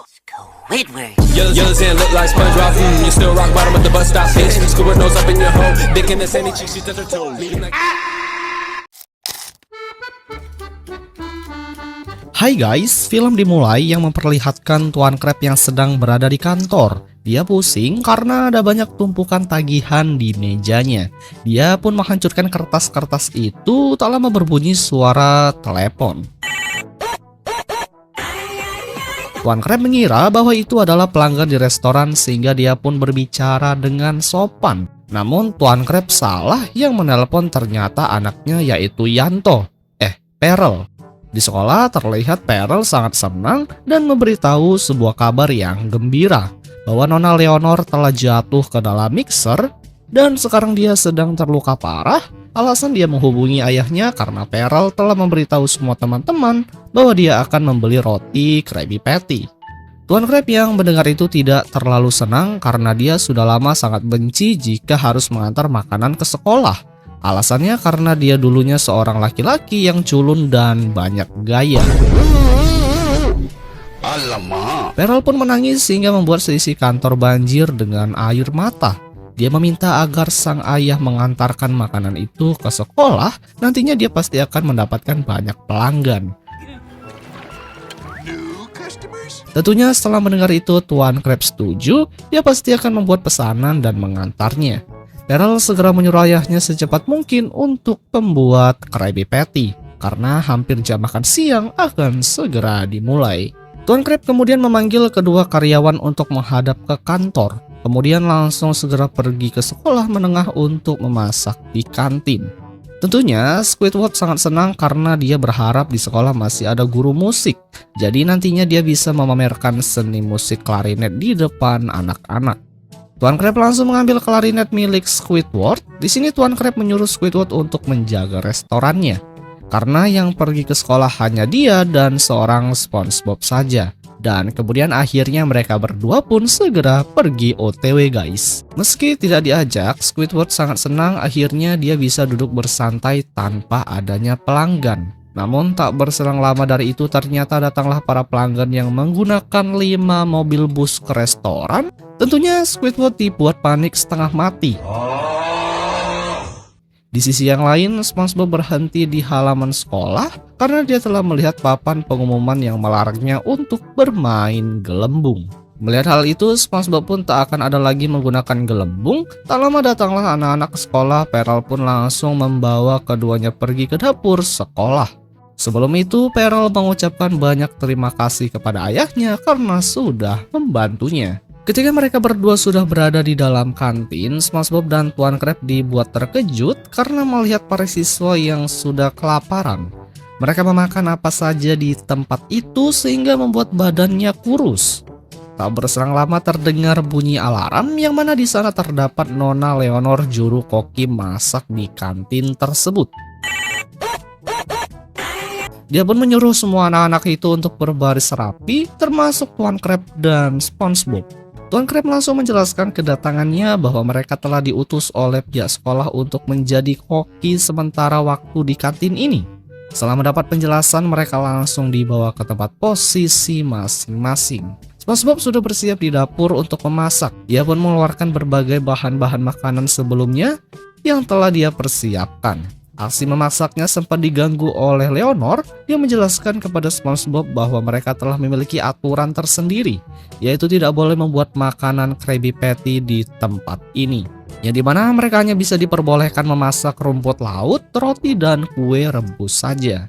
Squidward. Yellow sand look like SpongeBob. You still rock bottom at the bus stop, bitch. Squidward nose up in your hole. Dick in the sandy cheek, she touch her toes. Hai guys, film dimulai yang memperlihatkan Tuan Crab yang sedang berada di kantor. Dia pusing karena ada banyak tumpukan tagihan di mejanya. Dia pun menghancurkan kertas-kertas itu, tak lama berbunyi suara telepon. Tuan Crab mengira bahwa itu adalah pelanggan di restoran sehingga dia pun berbicara dengan sopan. Namun Tuan Crab salah, yang menelpon ternyata anaknya yaitu Yanto. Perel. Di sekolah terlihat Perel sangat senang dan memberitahu sebuah kabar yang gembira bahwa Nona Leonor telah jatuh ke dalam mixer dan sekarang dia sedang terluka parah. Alasan dia menghubungi ayahnya karena Perel telah memberitahu semua teman-teman bahwa dia akan membeli roti Krabby Patty. Tuan Crab yang mendengar itu tidak terlalu senang karena dia sudah lama sangat benci jika harus mengantar makanan ke sekolah. Alasannya karena dia dulunya seorang laki-laki yang culun dan banyak gaya. Alamak. Perel pun menangis sehingga membuat seisi kantor banjir dengan air mata. Dia meminta agar sang ayah mengantarkan makanan itu ke sekolah, nantinya dia pasti akan mendapatkan banyak pelanggan. Tentunya setelah mendengar itu Tuan Crab setuju, dia pasti akan membuat pesanan dan mengantarnya. Perel segera menyuruh ayahnya secepat mungkin untuk membuat Krabby Patty karena hampir jam makan siang akan segera dimulai. Tuan Crab kemudian memanggil kedua karyawan untuk menghadap ke kantor, kemudian langsung segera pergi ke sekolah menengah untuk memasak di kantin. Tentunya Squidward sangat senang karena dia berharap di sekolah masih ada guru musik, jadi nantinya dia bisa memamerkan seni musik klarinet di depan anak-anak. Tuan Crab langsung mengambil klarinet milik Squidward. Di sini Tuan Crab menyuruh Squidward untuk menjaga restorannya, karena yang pergi ke sekolah hanya dia dan seorang SpongeBob saja. Dan kemudian akhirnya mereka berdua pun segera pergi OTW guys. Meski tidak diajak, Squidward sangat senang akhirnya dia bisa duduk bersantai tanpa adanya pelanggan. Namun tak berselang lama dari itu ternyata datanglah para pelanggan yang menggunakan 5 mobil bus ke restoran. Tentunya Squidward dibuat panik setengah mati. Di sisi yang lain, SpongeBob berhenti di halaman sekolah karena dia telah melihat papan pengumuman yang melarangnya untuk bermain gelembung. Melihat hal itu, SpongeBob pun tak akan ada lagi menggunakan gelembung. Tak lama datanglah anak-anak ke sekolah. Perel pun langsung membawa keduanya pergi ke dapur sekolah. Sebelum itu, Perel mengucapkan banyak terima kasih kepada ayahnya karena sudah membantunya. Ketika mereka berdua sudah berada di dalam kantin, SpongeBob dan Tuan Crab dibuat terkejut karena melihat para siswa yang sudah kelaparan. Mereka memakan apa saja di tempat itu sehingga membuat badannya kurus. Tak berselang lama terdengar bunyi alarm yang mana di sana terdapat Nona Leonor juru koki masak di kantin tersebut. Dia pun menyuruh semua anak-anak itu untuk berbaris rapi, termasuk Tuan Crab dan SpongeBob. Tuan Crab langsung menjelaskan kedatangannya bahwa mereka telah diutus oleh pihak sekolah untuk menjadi koki sementara waktu di kantin ini. Setelah mendapat penjelasan, mereka langsung dibawa ke tempat posisi masing-masing. SpongeBob sudah bersiap di dapur untuk memasak. Dia pun mengeluarkan berbagai bahan-bahan makanan sebelumnya yang telah dia persiapkan. Aksi memasaknya sempat diganggu oleh Leonor. Dia menjelaskan kepada SpongeBob bahwa mereka telah memiliki aturan tersendiri, yaitu tidak boleh membuat makanan Krabby Patty di tempat ini, yang dimana mereka hanya bisa diperbolehkan memasak rumput laut, roti, dan kue rebus saja.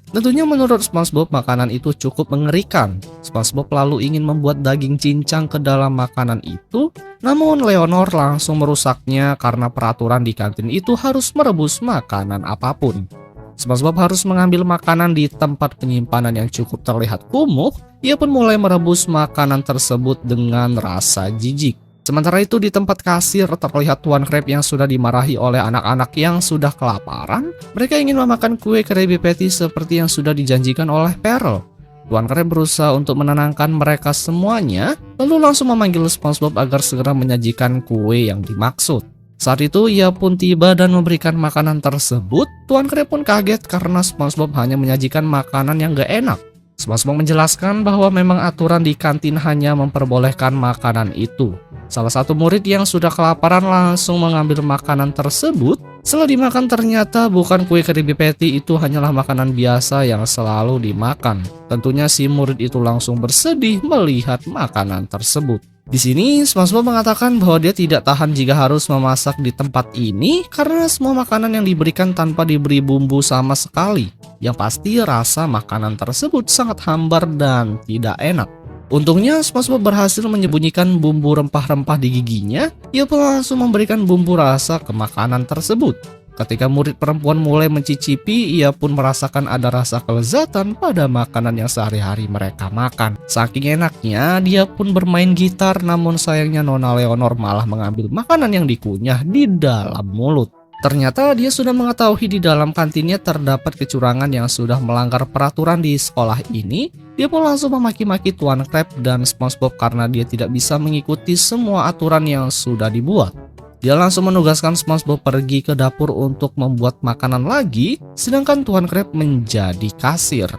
Tentunya menurut SpongeBob makanan itu cukup mengerikan. SpongeBob lalu ingin membuat daging cincang ke dalam makanan itu, namun Leonor langsung merusaknya karena peraturan di kantin itu harus merebus makanan apapun. SpongeBob harus mengambil makanan di tempat penyimpanan yang cukup terlihat kumuh. Ia pun mulai merebus makanan tersebut dengan rasa jijik. Sementara itu di tempat kasir terlihat Tuan Crab yang sudah dimarahi oleh anak-anak yang sudah kelaparan. Mereka ingin memakan kue Krabby Patty seperti yang sudah dijanjikan oleh Perel. Tuan Crab berusaha untuk menenangkan mereka semuanya, lalu langsung memanggil SpongeBob agar segera menyajikan kue yang dimaksud. Saat itu ia pun tiba dan memberikan makanan tersebut. Tuan Crab pun kaget karena SpongeBob hanya menyajikan makanan yang gak enak. SpongeBob menjelaskan bahwa memang aturan di kantin hanya memperbolehkan makanan itu. Salah satu murid yang sudah kelaparan langsung mengambil makanan tersebut. Setelah dimakan ternyata bukan kue Krabby Patty, itu hanyalah makanan biasa yang selalu dimakan. Tentunya si murid itu langsung bersedih melihat makanan tersebut. Di sini SpongeBob mengatakan bahwa dia tidak tahan jika harus memasak di tempat ini karena semua makanan yang diberikan tanpa diberi bumbu sama sekali. Yang pasti rasa makanan tersebut sangat hambar dan tidak enak. Untungnya SpongeBob berhasil menyembunyikan bumbu rempah-rempah di giginya. Ia pun langsung memberikan bumbu rasa ke makanan tersebut. Ketika murid perempuan mulai mencicipi, ia pun merasakan ada rasa kelezatan pada makanan yang sehari-hari mereka makan. Saking enaknya, dia pun bermain gitar, namun sayangnya Nona Leonor malah mengambil makanan yang dikunyah di dalam mulut. Ternyata dia sudah mengetahui di dalam kantinnya terdapat kecurangan yang sudah melanggar peraturan di sekolah ini. Dia pun langsung memaki-maki Tuan Crab dan SpongeBob karena dia tidak bisa mengikuti semua aturan yang sudah dibuat. Dia langsung menugaskan SpongeBob pergi ke dapur untuk membuat makanan lagi, sedangkan Tuan Crab menjadi kasir.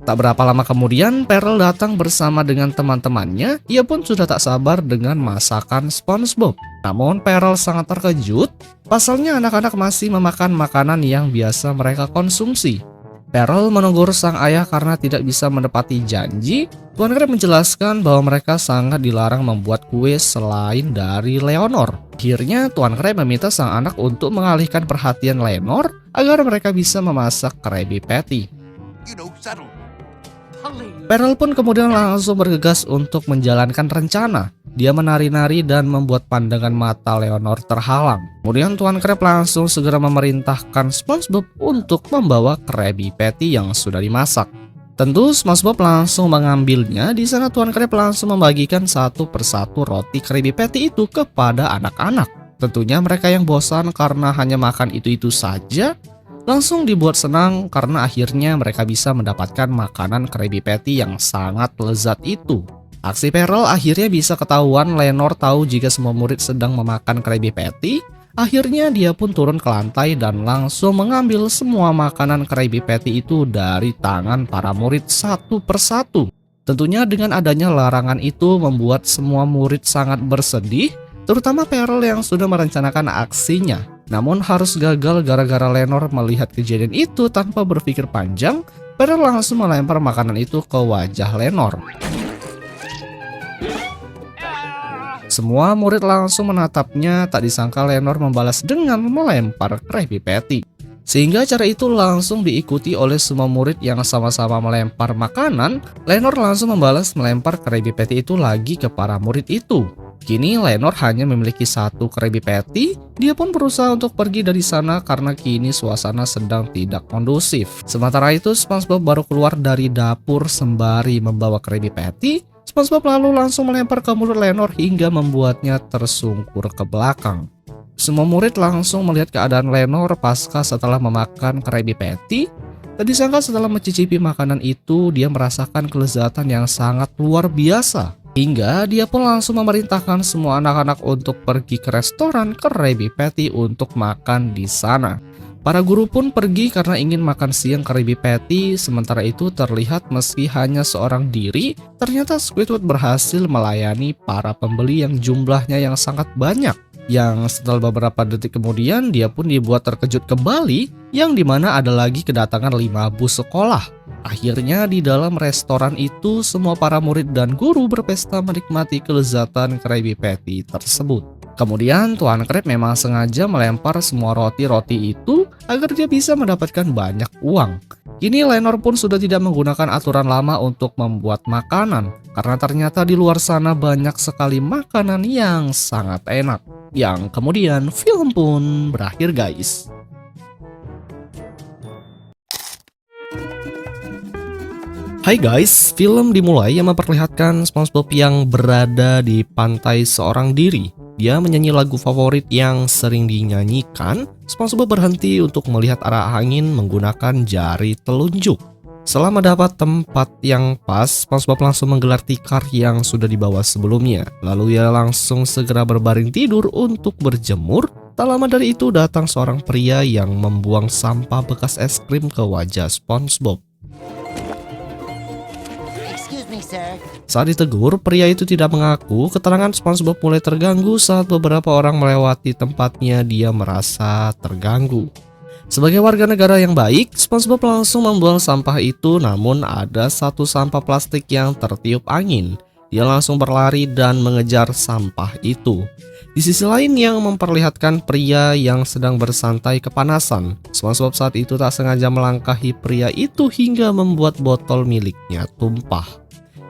Tak berapa lama kemudian, Pearl datang bersama dengan teman-temannya. Ia pun sudah tak sabar dengan masakan SpongeBob. Namun Pearl sangat terkejut, pasalnya anak-anak masih memakan makanan yang biasa mereka konsumsi. Pearl menegur sang ayah karena tidak bisa menepati janji. Tuan Crab menjelaskan bahwa mereka sangat dilarang membuat kue selain dari Leonor. Akhirnya Tuan Crab meminta sang anak untuk mengalihkan perhatian Leonor agar mereka bisa memasak Krabby Patty. Pearl pun kemudian langsung bergegas untuk menjalankan rencana. Dia menari-nari dan membuat pandangan mata Leonor terhalang. Kemudian Tuan Crab langsung segera memerintahkan SpongeBob untuk membawa Krabby Patty yang sudah dimasak. Tentu SpongeBob langsung mengambilnya. Di sana Tuan Crab langsung membagikan satu persatu roti Krabby Patty itu kepada anak-anak. Tentunya mereka yang bosan karena hanya makan itu-itu saja langsung dibuat senang karena akhirnya mereka bisa mendapatkan makanan Krabby Patty yang sangat lezat itu. Aksi Pearl akhirnya bisa ketahuan. Leonor tahu jika semua murid sedang memakan Krabby Patty. Akhirnya dia pun turun ke lantai dan langsung mengambil semua makanan Krabby Patty itu dari tangan para murid satu persatu. Tentunya dengan adanya larangan itu membuat semua murid sangat bersedih, terutama Pearl yang sudah merencanakan aksinya. Namun harus gagal gara-gara Leonor melihat kejadian itu. Tanpa berpikir panjang, Pearl langsung melempar makanan itu ke wajah Leonor. Semua murid langsung menatapnya. Tak disangka Leonor membalas dengan melempar Krabby Patty. Sehingga cara itu langsung diikuti oleh semua murid yang sama-sama melempar makanan. Leonor langsung membalas melempar Krabby Patty itu lagi ke para murid itu. Kini Leonor hanya memiliki satu Krabby Patty. Dia pun berusaha untuk pergi dari sana karena kini suasana sedang tidak kondusif. Sementara itu SpongeBob baru keluar dari dapur sembari membawa Krabby Patty. SpongeBob lalu langsung melempar ke mulut Leonor hingga membuatnya tersungkur ke belakang. Semua murid langsung melihat keadaan Leonor pasca setelah memakan Krabby Patty. Tak disangka setelah mencicipi makanan itu, dia merasakan kelezatan yang sangat luar biasa. Hingga dia pun langsung memerintahkan semua anak-anak untuk pergi ke restoran Krabby Patty untuk makan di sana. Para guru pun pergi karena ingin makan siang Krabby Patty. Sementara itu terlihat meski hanya seorang diri, ternyata Squidward berhasil melayani para pembeli yang jumlahnya yang sangat banyak. Yang setelah beberapa detik kemudian dia pun dibuat terkejut kembali, yang dimana ada lagi kedatangan 5 bus sekolah. Akhirnya di dalam restoran itu semua para murid dan guru berpesta menikmati kelezatan Krabby Patty tersebut. Kemudian Tuan Crab memang sengaja melempar semua roti-roti itu agar dia bisa mendapatkan banyak uang. Kini Leonor pun sudah tidak menggunakan aturan lama untuk membuat makanan, karena ternyata di luar sana banyak sekali makanan yang sangat enak. Yang kemudian film pun berakhir, guys. Hai guys, film dimulai yang memperlihatkan SpongeBob yang berada di pantai seorang diri. Dia menyanyi lagu favorit yang sering dinyanyikan. SpongeBob berhenti untuk melihat arah angin menggunakan jari telunjuk. Setelah mendapat tempat yang pas, SpongeBob langsung menggelar tikar yang sudah dibawa sebelumnya. Lalu ia langsung segera berbaring tidur untuk berjemur. Tak lama dari itu datang seorang pria yang membuang sampah bekas es krim ke wajah SpongeBob. sir. Saat ditegur, pria itu tidak mengaku. Keterangan SpongeBob mulai terganggu saat beberapa orang melewati tempatnya. Dia merasa terganggu. Sebagai warga negara yang baik, SpongeBob langsung membuang sampah itu, namun ada satu sampah plastik yang tertiup angin. Dia langsung berlari dan mengejar sampah itu. Di sisi lain yang memperlihatkan pria yang sedang bersantai kepanasan. SpongeBob saat itu tak sengaja melangkahi pria itu hingga membuat botol miliknya tumpah.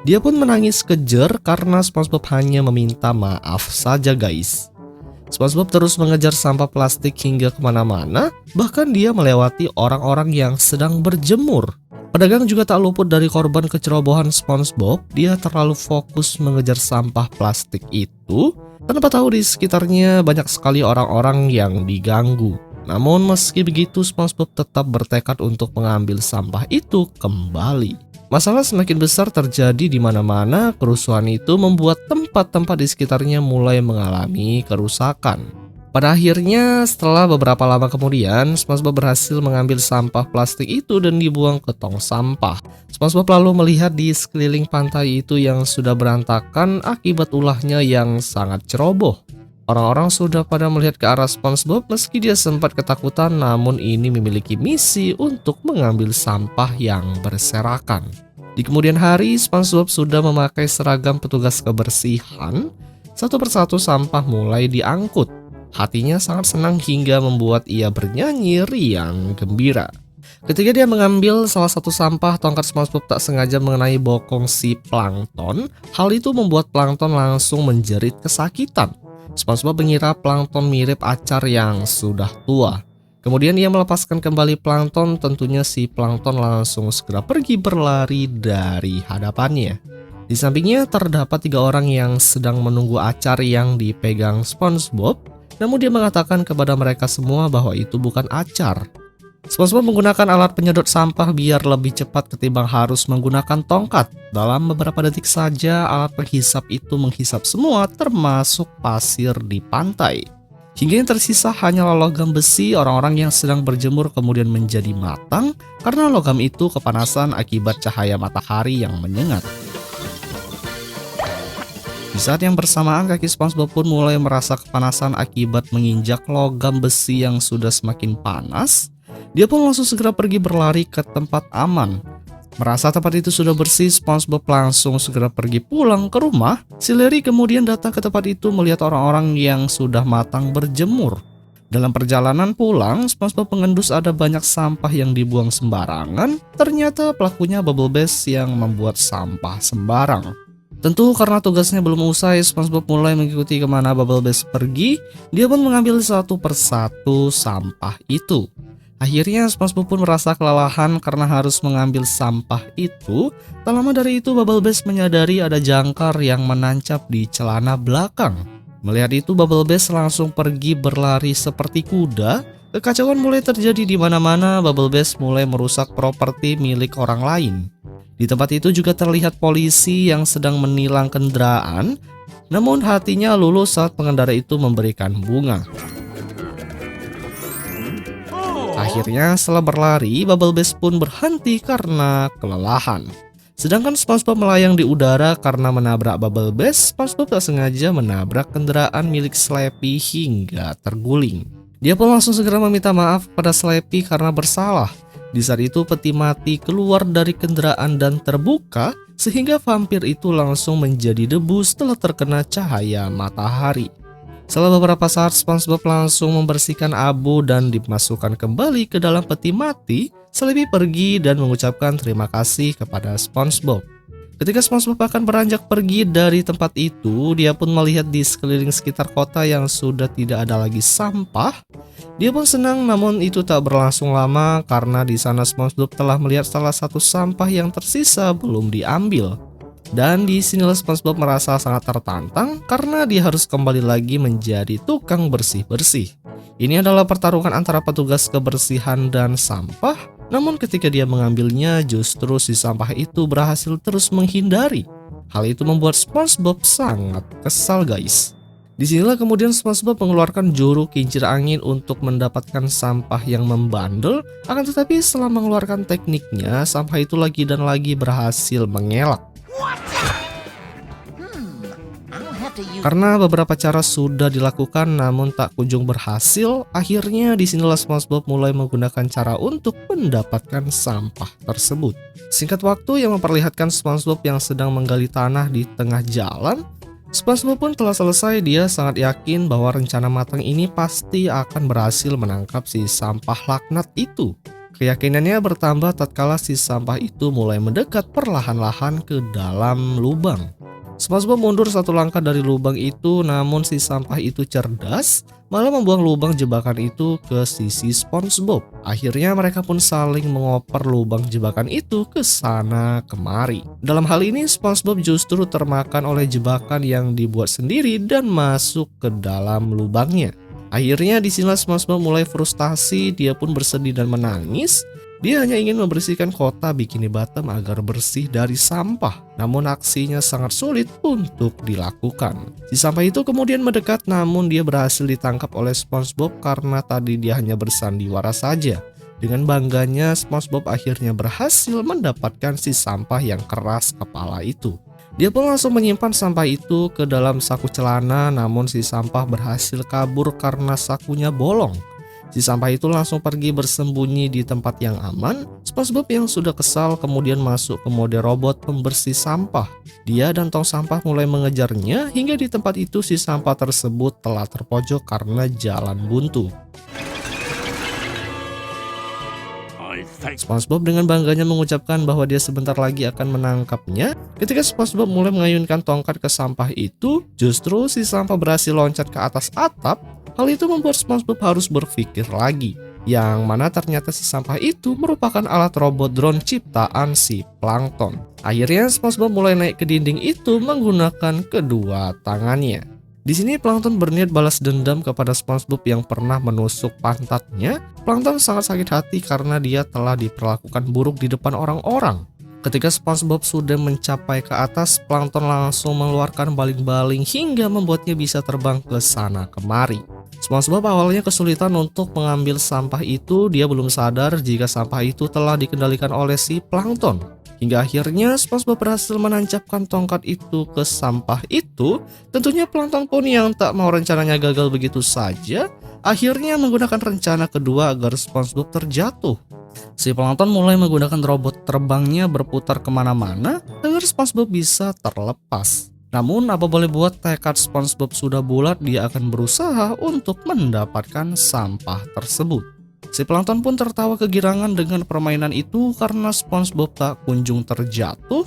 Dia pun menangis kejer karena SpongeBob hanya meminta maaf saja, guys. SpongeBob terus mengejar sampah plastik hingga kemana-mana, bahkan dia melewati orang-orang yang sedang berjemur. Pedagang juga tak luput dari korban kecerobohan SpongeBob. Dia terlalu fokus mengejar sampah plastik itu, tanpa tahu di sekitarnya banyak sekali orang-orang yang diganggu. Namun meski begitu, SpongeBob tetap bertekad untuk mengambil sampah itu kembali. Masalah semakin besar terjadi di mana-mana. Kerusuhan itu membuat tempat-tempat di sekitarnya mulai mengalami kerusakan. Pada akhirnya, setelah beberapa lama kemudian, SpongeBob berhasil mengambil sampah plastik itu dan dibuang ke tong sampah. SpongeBob lalu melihat di sekeliling pantai itu yang sudah berantakan akibat ulahnya yang sangat ceroboh. Orang-orang sudah pada melihat ke arah SpongeBob meski dia sempat ketakutan, namun ini memiliki misi untuk mengambil sampah yang berserakan. Di kemudian hari, SpongeBob sudah memakai seragam petugas kebersihan. Satu persatu sampah mulai diangkut. Hatinya sangat senang hingga membuat ia bernyanyi riang gembira. Ketika dia mengambil salah satu sampah, tongkat SpongeBob tak sengaja mengenai bokong si plankton. Hal itu membuat plankton langsung menjerit kesakitan. SpongeBob mengira plankton mirip acar yang sudah tua. Kemudian ia melepaskan kembali plankton. Tentunya si plankton langsung segera pergi berlari dari hadapannya. Di sampingnya terdapat 3 orang yang sedang menunggu acar yang dipegang SpongeBob. Namun dia mengatakan kepada mereka semua bahwa itu bukan acar. SpongeBob menggunakan alat penyedot sampah biar lebih cepat ketimbang harus menggunakan tongkat. Dalam beberapa detik saja, alat penghisap itu menghisap semua termasuk pasir di pantai. Hingga yang tersisa hanyalah logam besi. Orang-orang yang sedang berjemur kemudian menjadi matang karena logam itu kepanasan akibat cahaya matahari yang menyengat. Di saat yang bersamaan, kaki SpongeBob pun mulai merasa kepanasan akibat menginjak logam besi yang sudah semakin panas. Dia pun langsung segera pergi berlari ke tempat aman. Merasa tempat itu sudah bersih, SpongeBob langsung segera pergi pulang ke rumah. Si Larry kemudian datang ke tempat itu melihat orang-orang yang sudah matang berjemur. Dalam perjalanan pulang, SpongeBob mengendus ada banyak sampah yang dibuang sembarangan. Ternyata pelakunya Bubble Bass yang membuat sampah sembarang. Tentu karena tugasnya belum usai, SpongeBob mulai mengikuti kemana Bubble Bass pergi. Dia pun mengambil satu persatu sampah itu. Akhirnya SpongeBob pun merasa kelelahan karena harus mengambil sampah itu. Tak lama dari itu Bubble Bass menyadari ada jangkar yang menancap di celana belakang. Melihat itu Bubble Bass langsung pergi berlari seperti kuda. Kekacauan mulai terjadi di mana-mana. Bubble Bass mulai merusak properti milik orang lain. Di tempat itu juga terlihat polisi yang sedang menilang kendaraan. Namun hatinya luluh saat pengendara itu memberikan bunga. Akhirnya setelah berlari, Bubble Bass pun berhenti karena kelelahan. Sedangkan SpongeBob melayang di udara karena menabrak Bubble Bass. SpongeBob tak sengaja menabrak kendaraan milik Slappy hingga terguling. Dia pun langsung segera meminta maaf pada Slappy karena bersalah. Di saat itu peti mati keluar dari kendaraan dan terbuka, sehingga vampir itu langsung menjadi debu setelah terkena cahaya matahari. Setelah beberapa saat, SpongeBob langsung membersihkan abu dan dimasukkan kembali ke dalam peti mati. Slappy pergi dan mengucapkan terima kasih kepada SpongeBob. Ketika SpongeBob akan beranjak pergi dari tempat itu, dia pun melihat di sekeliling sekitar kota yang sudah tidak ada lagi sampah. Dia pun senang, namun itu tak berlangsung lama karena di sana SpongeBob telah melihat salah satu sampah yang tersisa belum diambil. Dan disinilah SpongeBob merasa sangat tertantang karena dia harus kembali lagi menjadi tukang bersih-bersih. Ini adalah pertarungan antara petugas kebersihan dan sampah. Namun ketika dia mengambilnya, justru si sampah itu berhasil terus menghindari. Hal itu membuat SpongeBob sangat kesal, guys. Disinilah kemudian SpongeBob mengeluarkan juru kincir angin untuk mendapatkan sampah yang membandel. Akan tetapi setelah mengeluarkan tekniknya, sampah itu lagi dan lagi berhasil mengelak. Karena beberapa cara sudah dilakukan namun tak kunjung berhasil, akhirnya disinilah SpongeBob mulai menggunakan cara untuk mendapatkan sampah tersebut. Singkat waktu yang memperlihatkan SpongeBob yang sedang menggali tanah di tengah jalan, SpongeBob pun telah selesai. Dia sangat yakin bahwa rencana matang ini pasti akan berhasil menangkap si sampah laknat itu. Keyakinannya bertambah tatkala si sampah itu mulai mendekat perlahan-lahan ke dalam lubang. SpongeBob mundur satu langkah dari lubang itu, namun si sampah itu cerdas, malah membuang lubang jebakan itu ke sisi SpongeBob. Akhirnya mereka pun saling mengoper lubang jebakan itu ke sana kemari. Dalam hal ini SpongeBob justru termakan oleh jebakan yang dibuat sendiri dan masuk ke dalam lubangnya. Akhirnya disinilah SpongeBob mulai frustasi, dia pun bersedih dan menangis. Dia hanya ingin membersihkan kota Bikini Bottom agar bersih dari sampah. Namun aksinya sangat sulit untuk dilakukan. Si sampah itu kemudian mendekat, namun dia berhasil ditangkap oleh SpongeBob karena tadi dia hanya bersandiwara saja. Dengan bangganya SpongeBob akhirnya berhasil mendapatkan si sampah yang keras kepala itu. Dia pun langsung menyimpan sampah itu ke dalam saku celana, namun si sampah berhasil kabur karena sakunya bolong. Si sampah itu langsung pergi bersembunyi di tempat yang aman. SpongeBob yang sudah kesal kemudian masuk ke mode robot pembersih sampah. Dia dan tong sampah mulai mengejarnya hingga di tempat itu si sampah tersebut telah terpojok karena jalan buntu. SpongeBob dengan bangganya mengucapkan bahwa dia sebentar lagi akan menangkapnya. Ketika SpongeBob mulai mengayunkan tongkat ke sampah itu, justru si sampah berhasil loncat ke atas atap. Hal itu membuat SpongeBob harus berpikir lagi, yang mana ternyata si sampah itu merupakan alat robot drone ciptaan si Plankton. Akhirnya SpongeBob mulai naik ke dinding itu menggunakan kedua tangannya. Di sini Plankton berniat balas dendam kepada SpongeBob yang pernah menusuk pantatnya. Plankton sangat sakit hati karena dia telah diperlakukan buruk di depan orang-orang. Ketika SpongeBob sudah mencapai ke atas, Plankton langsung mengeluarkan baling-baling hingga membuatnya bisa terbang ke sana kemari. SpongeBob awalnya kesulitan untuk mengambil sampah itu. Dia belum sadar jika sampah itu telah dikendalikan oleh si Plankton. Hingga akhirnya SpongeBob berhasil menancapkan tongkat itu ke sampah itu. Tentunya Plankton pun yang tak mau rencananya gagal begitu saja, akhirnya menggunakan rencana kedua agar SpongeBob terjatuh. Si Plankton mulai menggunakan robot terbangnya berputar kemana-mana agar SpongeBob bisa terlepas. Namun apa boleh buat, tekad SpongeBob sudah bulat, dia akan berusaha untuk mendapatkan sampah tersebut. Si Plankton pun tertawa kegirangan dengan permainan itu karena SpongeBob tak kunjung terjatuh.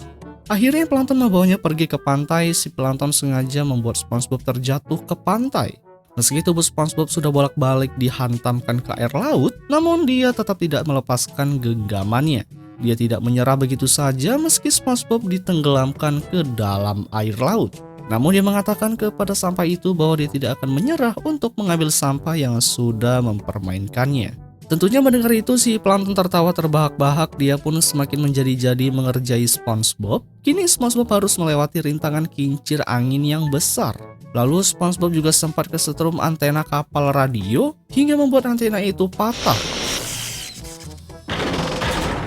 Akhirnya Plankton membawanya pergi ke pantai. Si Plankton sengaja membuat SpongeBob terjatuh ke pantai. Meski tubuh SpongeBob sudah bolak-balik dihantamkan ke air laut, namun dia tetap tidak melepaskan genggamannya. Dia tidak menyerah begitu saja meski SpongeBob ditenggelamkan ke dalam air laut. Namun dia mengatakan kepada sampah itu bahwa dia tidak akan menyerah untuk mengambil sampah yang sudah mempermainkannya. Tentunya mendengar itu si Plankton tertawa terbahak-bahak. Dia pun semakin menjadi-jadi mengerjai SpongeBob. Kini SpongeBob harus melewati rintangan kincir angin yang besar. Lalu SpongeBob juga sempat kesetrum antena kapal radio hingga membuat antena itu patah.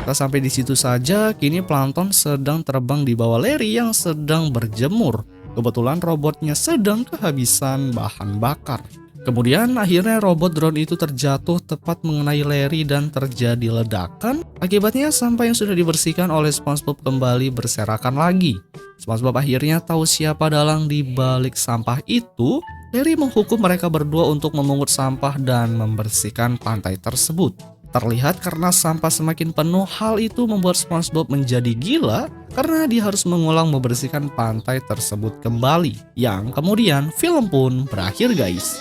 Tak sampai di situ saja, kini Plankton sedang terbang di bawah Larry yang sedang berjemur. Kebetulan robotnya sedang kehabisan bahan bakar. Kemudian akhirnya robot drone itu terjatuh tepat mengenai Larry dan terjadi ledakan. Akibatnya sampah yang sudah dibersihkan oleh SpongeBob kembali berserakan lagi. SpongeBob akhirnya tahu siapa dalang di balik sampah itu. Larry menghukum mereka berdua untuk memungut sampah dan membersihkan pantai tersebut. Terlihat karena sampah semakin penuh, hal itu membuat SpongeBob menjadi gila karena dia harus mengulang membersihkan pantai tersebut kembali. Yang kemudian film pun berakhir, guys.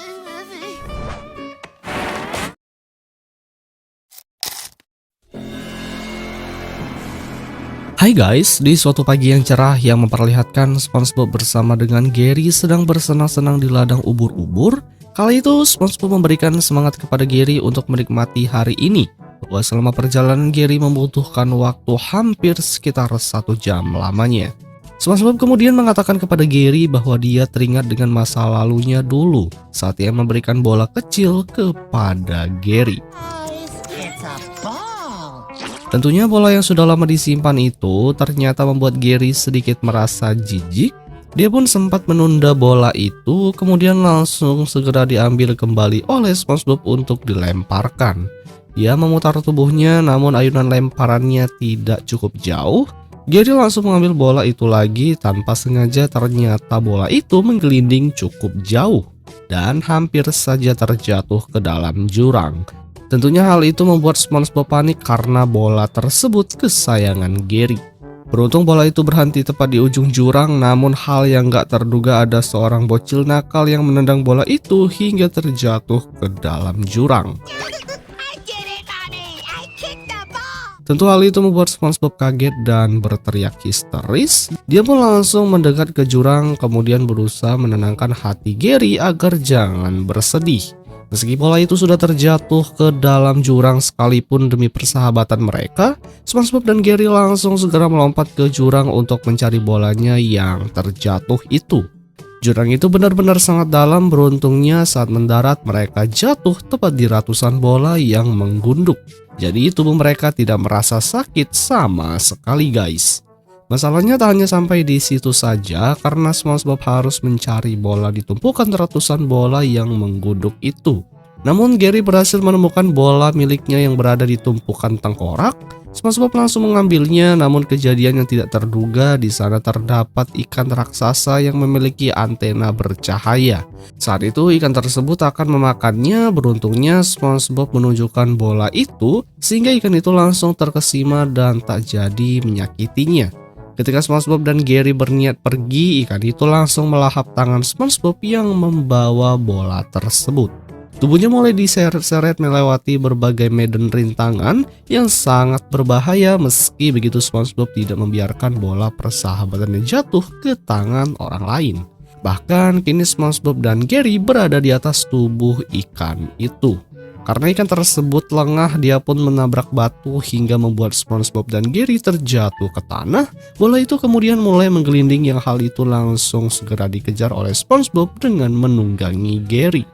Hai guys, di suatu pagi yang cerah yang memperlihatkan SpongeBob bersama dengan Gary sedang bersenang-senang di ladang ubur-ubur. Kala itu SpongeBob memberikan semangat kepada Gary untuk menikmati hari ini. Bahwa selama perjalanan Gary membutuhkan waktu hampir sekitar 1 jam lamanya. SpongeBob kemudian mengatakan kepada Gary bahwa dia teringat dengan masa lalunya dulu saat ia memberikan bola kecil kepada Gary. Tentunya bola yang sudah lama disimpan itu ternyata membuat Gary sedikit merasa jijik. Dia pun sempat menunda bola itu, kemudian langsung segera diambil kembali oleh SpongeBob untuk dilemparkan. Ia memutar tubuhnya, namun ayunan lemparannya tidak cukup jauh. Gary langsung mengambil bola itu lagi tanpa sengaja, ternyata bola itu menggelinding cukup jauh dan hampir saja terjatuh ke dalam jurang. Tentunya hal itu membuat SpongeBob panik karena bola tersebut kesayangan Gary. Beruntung bola itu berhenti tepat di ujung jurang, namun hal yang gak terduga ada seorang bocil nakal yang menendang bola itu hingga terjatuh ke dalam jurang. Tentu hal itu membuat SpongeBob kaget dan berteriak histeris. Dia pun langsung mendekat ke jurang, kemudian berusaha menenangkan hati Gary agar jangan bersedih. Meski bola itu sudah terjatuh ke dalam jurang sekalipun demi persahabatan mereka, SpongeBob dan Gary langsung segera melompat ke jurang untuk mencari bolanya yang terjatuh itu. Jurang itu benar-benar sangat dalam, beruntungnya saat mendarat mereka jatuh tepat di ratusan bola yang menggunduk. Jadi tubuh mereka tidak merasa sakit sama sekali guys. Masalahnya tak hanya sampai di situ saja, karena SpongeBob harus mencari bola di tumpukan ratusan bola yang menggunduk itu. Namun Gary berhasil menemukan bola miliknya yang berada di tumpukan tengkorak. SpongeBob langsung mengambilnya, namun kejadian yang tidak terduga, di sana terdapat ikan raksasa yang memiliki antena bercahaya. Saat itu ikan tersebut akan memakannya. Beruntungnya SpongeBob menunjukkan bola itu sehingga ikan itu langsung terkesima dan tak jadi menyakitinya. Ketika SpongeBob dan Gary berniat pergi, ikan itu langsung melahap tangan SpongeBob yang membawa bola tersebut. Tubuhnya mulai diseret-seret melewati berbagai medan rintangan yang sangat berbahaya. Meski begitu SpongeBob tidak membiarkan bola persahabatannya jatuh ke tangan orang lain. Bahkan kini SpongeBob dan Gary berada di atas tubuh ikan itu. Karena ikan tersebut lengah, dia pun menabrak batu hingga membuat SpongeBob dan Gary terjatuh ke tanah. Bola itu kemudian mulai menggelinding, yang hal itu langsung segera dikejar oleh SpongeBob dengan menunggangi Gary.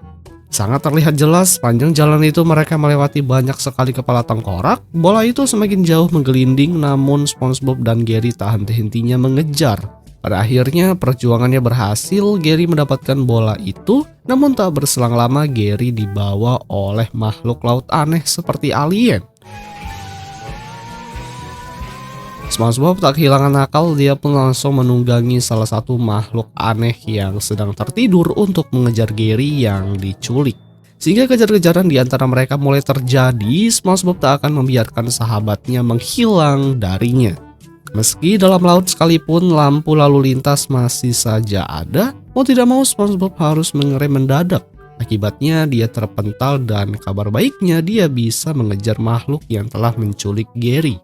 Sangat terlihat jelas panjang jalan itu mereka melewati banyak sekali kepala tengkorak. Bola itu semakin jauh menggelinding, namun SpongeBob dan Gary tak henti-hentinya mengejar. Pada akhirnya perjuangannya berhasil, Gary mendapatkan bola itu, namun tak berselang lama Gary dibawa oleh makhluk laut aneh seperti alien. SpongeBob tak kehilangan akal, dia pun langsung menunggangi salah satu makhluk aneh yang sedang tertidur untuk mengejar Gary yang diculik. Sehingga kejar-kejaran di antara mereka mulai terjadi. SpongeBob tak akan membiarkan sahabatnya menghilang darinya. Meski dalam laut sekalipun, lampu lalu lintas masih saja ada. Mau tidak mau SpongeBob harus mengerem mendadak. Akibatnya dia terpental dan kabar baiknya dia bisa mengejar makhluk yang telah menculik Gary.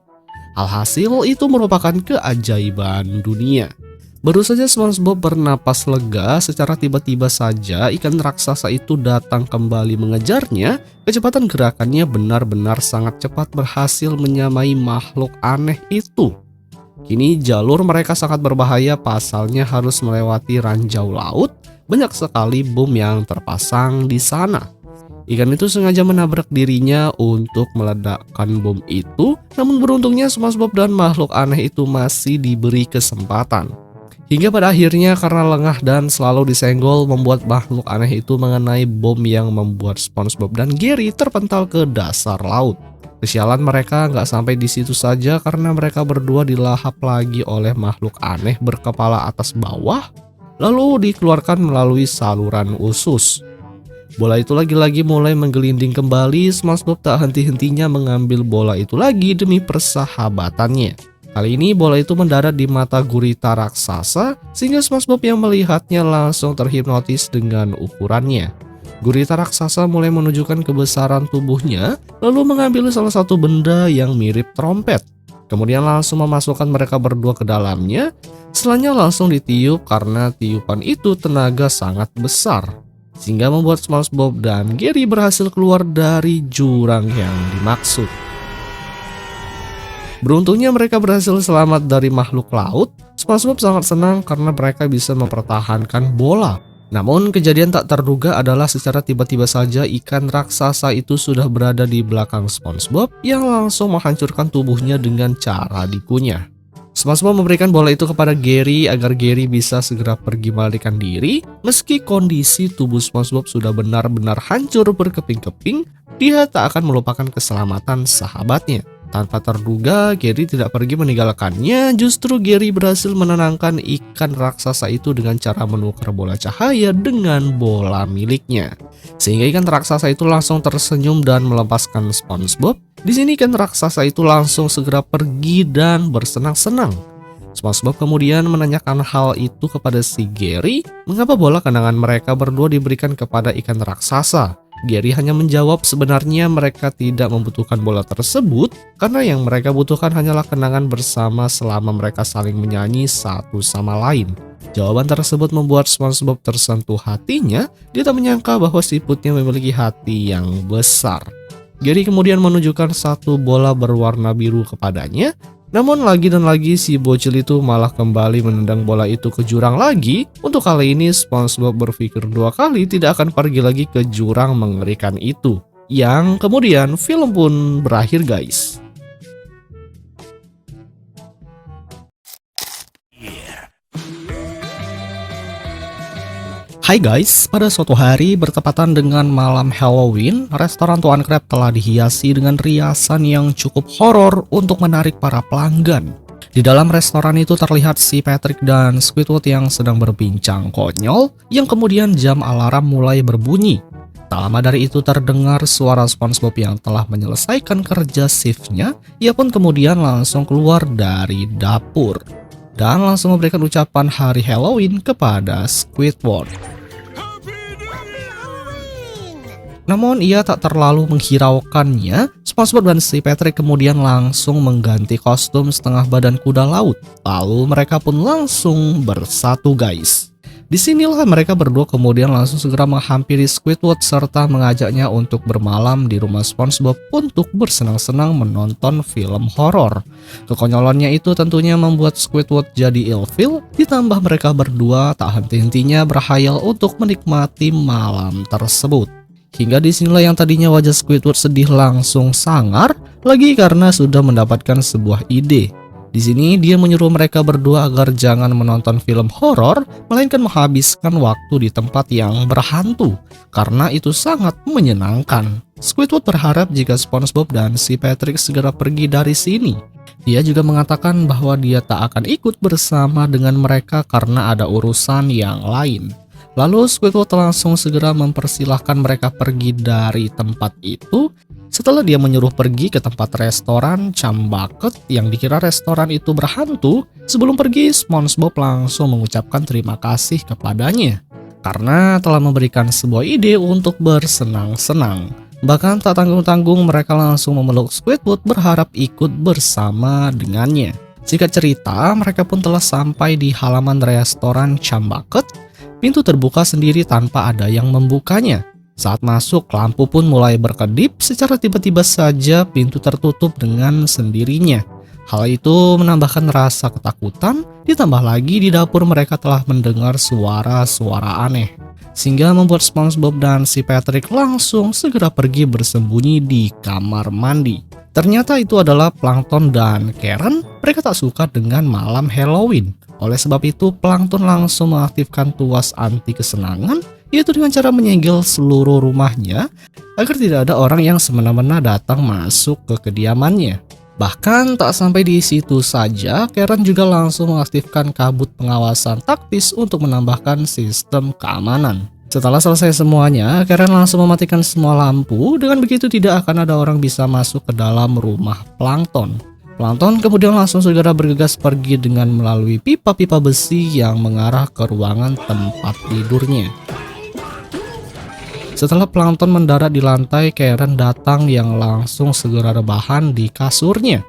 Alhasil itu merupakan keajaiban dunia. Baru saja SpongeBob bernapas lega, secara tiba-tiba saja ikan raksasa itu datang kembali mengejarnya. Kecepatan gerakannya benar-benar sangat cepat, berhasil menyamai makhluk aneh itu. Kini jalur mereka sangat berbahaya, pasalnya harus melewati ranjau laut. Banyak sekali bom yang terpasang di sana. Ikan itu sengaja menabrak dirinya untuk meledakkan bom itu, namun beruntungnya SpongeBob dan makhluk aneh itu masih diberi kesempatan. Hingga pada akhirnya karena lengah dan selalu disenggol, membuat makhluk aneh itu mengenai bom yang membuat SpongeBob dan Gary terpental ke dasar laut. Kesialan mereka nggak sampai di situ saja, karena mereka berdua dilahap lagi oleh makhluk aneh berkepala atas bawah, lalu dikeluarkan melalui saluran usus. Bola itu lagi-lagi mulai menggelinding kembali. SpongeBob tak henti-hentinya mengambil bola itu lagi demi persahabatannya. Kali ini bola itu mendarat di mata gurita raksasa, sehingga SpongeBob yang melihatnya langsung terhipnotis dengan ukurannya. Gurita raksasa mulai menunjukkan kebesaran tubuhnya, lalu mengambil salah satu benda yang mirip trompet. Kemudian langsung memasukkan mereka berdua ke dalamnya. Setelahnya langsung ditiup, karena tiupan itu tenaga sangat besar, sehingga membuat SpongeBob dan Gary berhasil keluar dari jurang yang dimaksud. Beruntungnya mereka berhasil selamat dari makhluk laut. SpongeBob sangat senang karena mereka bisa mempertahankan bola. Namun kejadian tak terduga adalah secara tiba-tiba saja ikan raksasa itu sudah berada di belakang SpongeBob yang langsung menghancurkan tubuhnya dengan cara dikunyah. SpongeBob memberikan bola itu kepada Gary agar Gary bisa segera pergi melarikan diri. Meski kondisi tubuh SpongeBob sudah benar-benar hancur berkeping-keping, dia tak akan melupakan keselamatan sahabatnya. Tanpa terduga, Gary tidak pergi meninggalkannya. Justru Gary berhasil menenangkan ikan raksasa itu dengan cara menukar bola cahaya dengan bola miliknya. Sehingga ikan raksasa itu langsung tersenyum dan melepaskan SpongeBob. Di sini ikan raksasa itu langsung segera pergi dan bersenang-senang. SpongeBob kemudian menanyakan hal itu kepada si Gary, mengapa bola kenangan mereka berdua diberikan kepada ikan raksasa. Gary hanya menjawab sebenarnya mereka tidak membutuhkan bola tersebut karena yang mereka butuhkan hanyalah kenangan bersama selama mereka saling menyanyi satu sama lain. Jawaban tersebut membuat SpongeBob tersentuh hatinya. Dia tak menyangka bahwa siputnya memiliki hati yang besar. Gary kemudian menunjukkan satu bola berwarna biru kepadanya. Namun lagi dan lagi si bocil itu malah kembali menendang bola itu ke jurang lagi. Untuk kali ini SpongeBob berpikir dua kali tidak akan pergi lagi ke jurang mengerikan itu. Yang kemudian film pun berakhir guys. Hai guys, pada suatu hari bertepatan dengan malam Halloween, restoran Tuan Crab telah dihiasi dengan riasan yang cukup horor untuk menarik para pelanggan. Di dalam restoran itu terlihat si Patrick dan Squidward yang sedang berbincang konyol, yang kemudian jam alarm mulai berbunyi. Tak lama dari itu terdengar suara SpongeBob yang telah menyelesaikan kerja shiftnya. Ia pun kemudian langsung keluar dari dapur dan langsung memberikan ucapan hari Halloween kepada Squidward. Namun ia tak terlalu menghiraukannya. SpongeBob dan si Patrick kemudian langsung mengganti kostum setengah badan kuda laut. Lalu mereka pun langsung bersatu guys. Disinilah mereka berdua kemudian langsung segera menghampiri Squidward serta mengajaknya untuk bermalam di rumah SpongeBob untuk bersenang-senang menonton film horor. Kekonyolannya itu tentunya membuat Squidward jadi ilfeel, ditambah mereka berdua tak henti-hentinya berhayal untuk menikmati malam tersebut. Hingga disinilah yang tadinya wajah Squidward sedih langsung sangar lagi karena sudah mendapatkan sebuah ide. Di sini dia menyuruh mereka berdua agar jangan menonton film horor, melainkan menghabiskan waktu di tempat yang berhantu karena itu sangat menyenangkan. Squidward berharap jika SpongeBob dan si Patrick segera pergi dari sini. Dia juga mengatakan bahwa dia tak akan ikut bersama dengan mereka karena ada urusan yang lain. Lalu Squidward langsung segera mempersilahkan mereka pergi dari tempat itu. Setelah dia menyuruh pergi ke tempat restoran Chumbucket yang dikira restoran itu berhantu, sebelum pergi SpongeBob langsung mengucapkan terima kasih kepadanya karena telah memberikan sebuah ide untuk bersenang-senang. Bahkan tak tanggung-tanggung mereka langsung memeluk Squidward berharap ikut bersama dengannya. Singkat cerita, mereka pun telah sampai di halaman restoran Chumbucket. Pintu terbuka sendiri tanpa ada yang membukanya. Saat masuk, lampu pun mulai berkedip. Secara tiba-tiba saja pintu tertutup dengan sendirinya. Hal itu menambahkan rasa ketakutan. Ditambah lagi di dapur mereka telah mendengar suara-suara aneh, sehingga membuat SpongeBob dan si Patrick langsung segera pergi bersembunyi di kamar mandi. Ternyata itu adalah Plankton dan Karen. Mereka tak suka dengan malam Halloween. Oleh sebab itu, Plankton langsung mengaktifkan tuas anti kesenangan, yaitu dengan cara menyegel seluruh rumahnya agar tidak ada orang yang semena-mena datang masuk ke kediamannya. Bahkan tak sampai di situ saja, Karen juga langsung mengaktifkan kabut pengawasan taktis untuk menambahkan sistem keamanan. Setelah selesai semuanya, Karen langsung mematikan semua lampu. Dengan begitu tidak akan ada orang bisa masuk ke dalam rumah Plankton. Plankton kemudian langsung segera bergegas pergi dengan melalui pipa-pipa besi yang mengarah ke ruangan tempat tidurnya. Setelah Plankton mendarat di lantai, Karen datang yang langsung segera rebahan di kasurnya.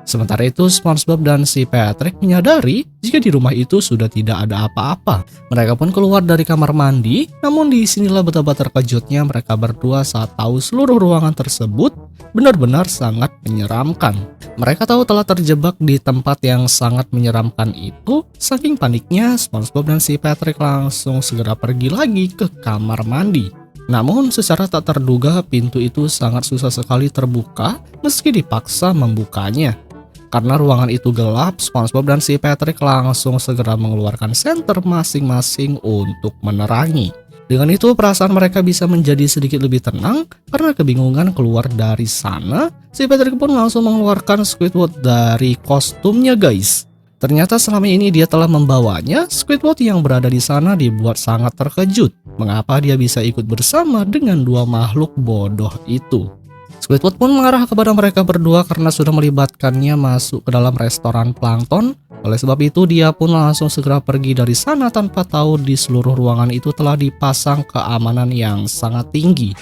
Sementara itu, SpongeBob dan si Patrick menyadari jika di rumah itu sudah tidak ada apa-apa. Mereka pun keluar dari kamar mandi, namun disinilah betapa terkejutnya mereka berdua saat tahu seluruh ruangan tersebut benar-benar sangat menyeramkan. Mereka tahu telah terjebak di tempat yang sangat menyeramkan itu. Saking paniknya, SpongeBob dan si Patrick langsung segera pergi lagi ke kamar mandi. Namun secara tak terduga pintu itu sangat susah sekali terbuka meski dipaksa membukanya. Karena ruangan itu gelap, SpongeBob dan si Patrick langsung segera mengeluarkan senter masing-masing untuk menerangi. Dengan itu perasaan mereka bisa menjadi sedikit lebih tenang karena kebingungan keluar dari sana. Si Patrick pun langsung mengeluarkan Squidward dari kostumnya, guys. Ternyata selama ini dia telah membawanya. Squidward yang berada di sana dibuat sangat terkejut. Mengapa dia bisa ikut bersama dengan dua makhluk bodoh itu? Squidward pun mengarah kepada mereka berdua karena sudah melibatkannya masuk ke dalam restoran plankton. Oleh sebab itu dia pun langsung segera pergi dari sana tanpa tahu di seluruh ruangan itu telah dipasang keamanan yang sangat tinggi.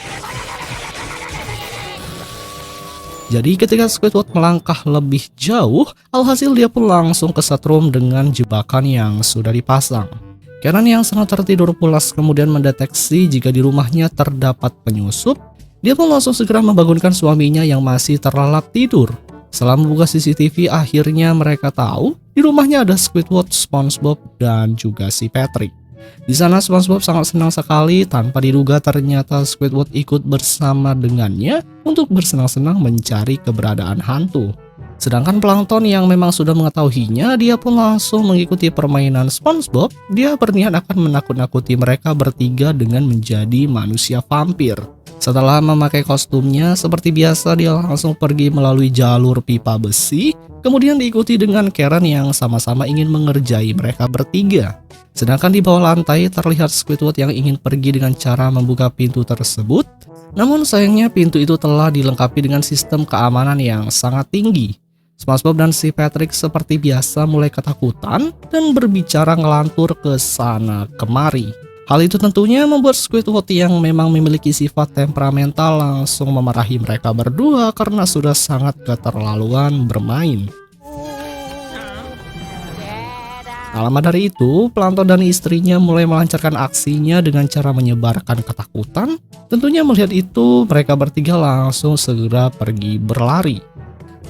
Jadi ketika Squidward melangkah lebih jauh, alhasil dia pun langsung ke setrum dengan jebakan yang sudah dipasang. Karen yang sangat tertidur pulas kemudian mendeteksi jika di rumahnya terdapat penyusup. Dia pun langsung segera membangunkan suaminya yang masih terlelap tidur. Setelah membuka CCTV, akhirnya mereka tahu di rumahnya ada Squidward, SpongeBob, dan juga si Patrick. Di sana SpongeBob sangat senang sekali, tanpa diduga ternyata Squidward ikut bersama dengannya untuk bersenang-senang mencari keberadaan hantu. Sedangkan Plankton yang memang sudah mengetahuinya, dia pun langsung mengikuti permainan SpongeBob. Dia berniat akan menakut-nakuti mereka bertiga dengan menjadi manusia vampir. Setelah memakai kostumnya, seperti biasa dia langsung pergi melalui jalur pipa besi, kemudian diikuti dengan Karen yang sama-sama ingin mengerjai mereka bertiga. Sedangkan di bawah lantai terlihat Squidward yang ingin pergi dengan cara membuka pintu tersebut. Namun sayangnya pintu itu telah dilengkapi dengan sistem keamanan yang sangat tinggi. SpongeBob dan si Patrick seperti biasa mulai ketakutan dan berbicara ngelantur ke sana kemari. Hal itu tentunya membuat Squidward yang memang memiliki sifat temperamental langsung memarahi mereka berdua karena sudah sangat keterlaluan bermain. Tak lama dari itu, Plankton dan istrinya mulai melancarkan aksinya dengan cara menyebarkan ketakutan. Tentunya melihat itu, mereka bertiga langsung segera pergi berlari.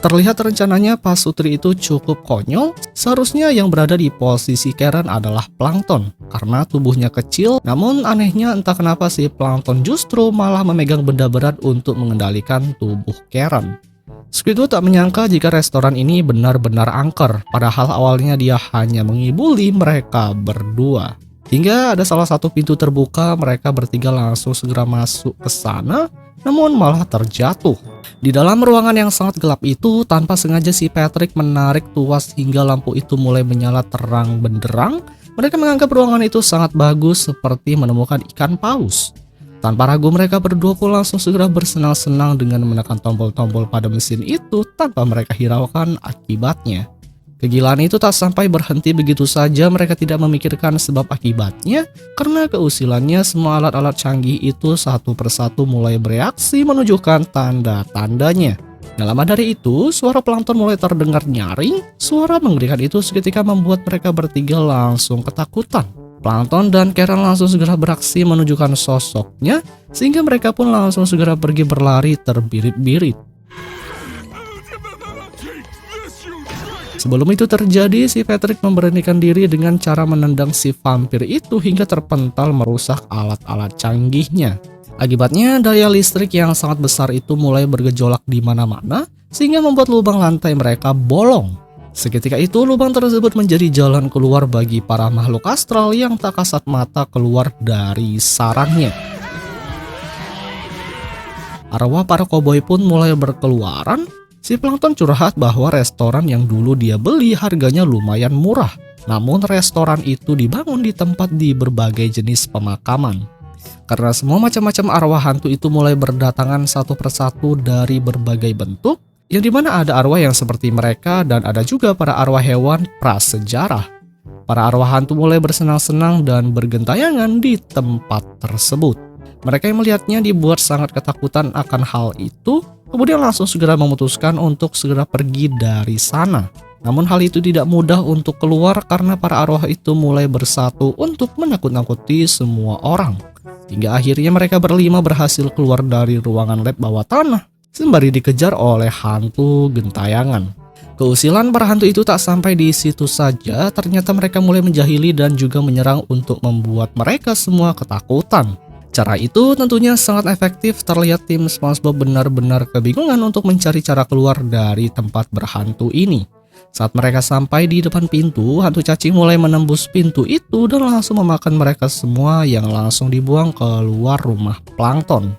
Terlihat rencananya pasutri itu cukup konyol. Seharusnya yang berada di posisi Karen adalah Plankton karena tubuhnya kecil. Namun anehnya entah kenapa si Plankton justru malah memegang benda berat untuk mengendalikan tubuh Karen. Squidward tak menyangka jika restoran ini benar-benar angker. Padahal awalnya dia hanya mengibuli mereka berdua. Hingga ada salah satu pintu terbuka, mereka bertiga langsung segera masuk ke sana. Namun malah terjatuh. Di dalam ruangan yang sangat gelap itu, tanpa sengaja si Patrick menarik tuas hingga lampu itu mulai menyala terang benderang. Mereka menganggap ruangan itu sangat bagus seperti menemukan ikan paus. Tanpa ragu mereka berdua pun langsung segera bersenang-senang dengan menekan tombol-tombol pada mesin itu tanpa mereka hiraukan akibatnya. Kegilaan itu tak sampai berhenti begitu saja, mereka tidak memikirkan sebab akibatnya. Karena keusilannya semua alat-alat canggih itu satu persatu mulai bereaksi menunjukkan tanda-tandanya. Gak lama dari itu, suara Plankton mulai terdengar nyaring. Suara mengerikan itu seketika membuat mereka bertiga langsung ketakutan. Plankton dan Karen langsung segera beraksi menunjukkan sosoknya, sehingga mereka pun langsung segera pergi berlari terbirit-birit. Sebelum itu terjadi, si Patrick memberanikan diri dengan cara menendang si vampir itu hingga terpental merusak alat-alat canggihnya. Akibatnya, daya listrik yang sangat besar itu mulai bergejolak di mana-mana, sehingga membuat lubang lantai mereka bolong. Seketika itu, lubang tersebut menjadi jalan keluar bagi para makhluk astral yang tak kasat mata keluar dari sarangnya. Arwah para koboi pun mulai berkeluaran. Si Plankton curhat bahwa restoran yang dulu dia beli harganya lumayan murah. Namun restoran itu dibangun di tempat di berbagai jenis pemakaman. Karena semua macam-macam arwah hantu itu mulai berdatangan satu persatu dari berbagai bentuk, yang dimana ada arwah yang seperti mereka dan ada juga para arwah hewan prasejarah. Para arwah hantu mulai bersenang-senang dan bergentayangan di tempat tersebut. Mereka yang melihatnya dibuat sangat ketakutan akan hal itu, kemudian langsung segera memutuskan untuk segera pergi dari sana. Namun hal itu tidak mudah untuk keluar karena para arwah itu mulai bersatu untuk menakut-nakuti semua orang. Hingga akhirnya mereka berlima berhasil keluar dari ruangan lab bawah tanah, sembari dikejar oleh hantu gentayangan. Keusilan para hantu itu tak sampai di situ saja, ternyata mereka mulai menjahili dan juga menyerang untuk membuat mereka semua ketakutan. Cara itu tentunya sangat efektif, terlihat tim SpongeBob benar-benar kebingungan untuk mencari cara keluar dari tempat berhantu ini. Saat mereka sampai di depan pintu, hantu cacing mulai menembus pintu itu dan langsung memakan mereka semua yang langsung dibuang keluar rumah plankton.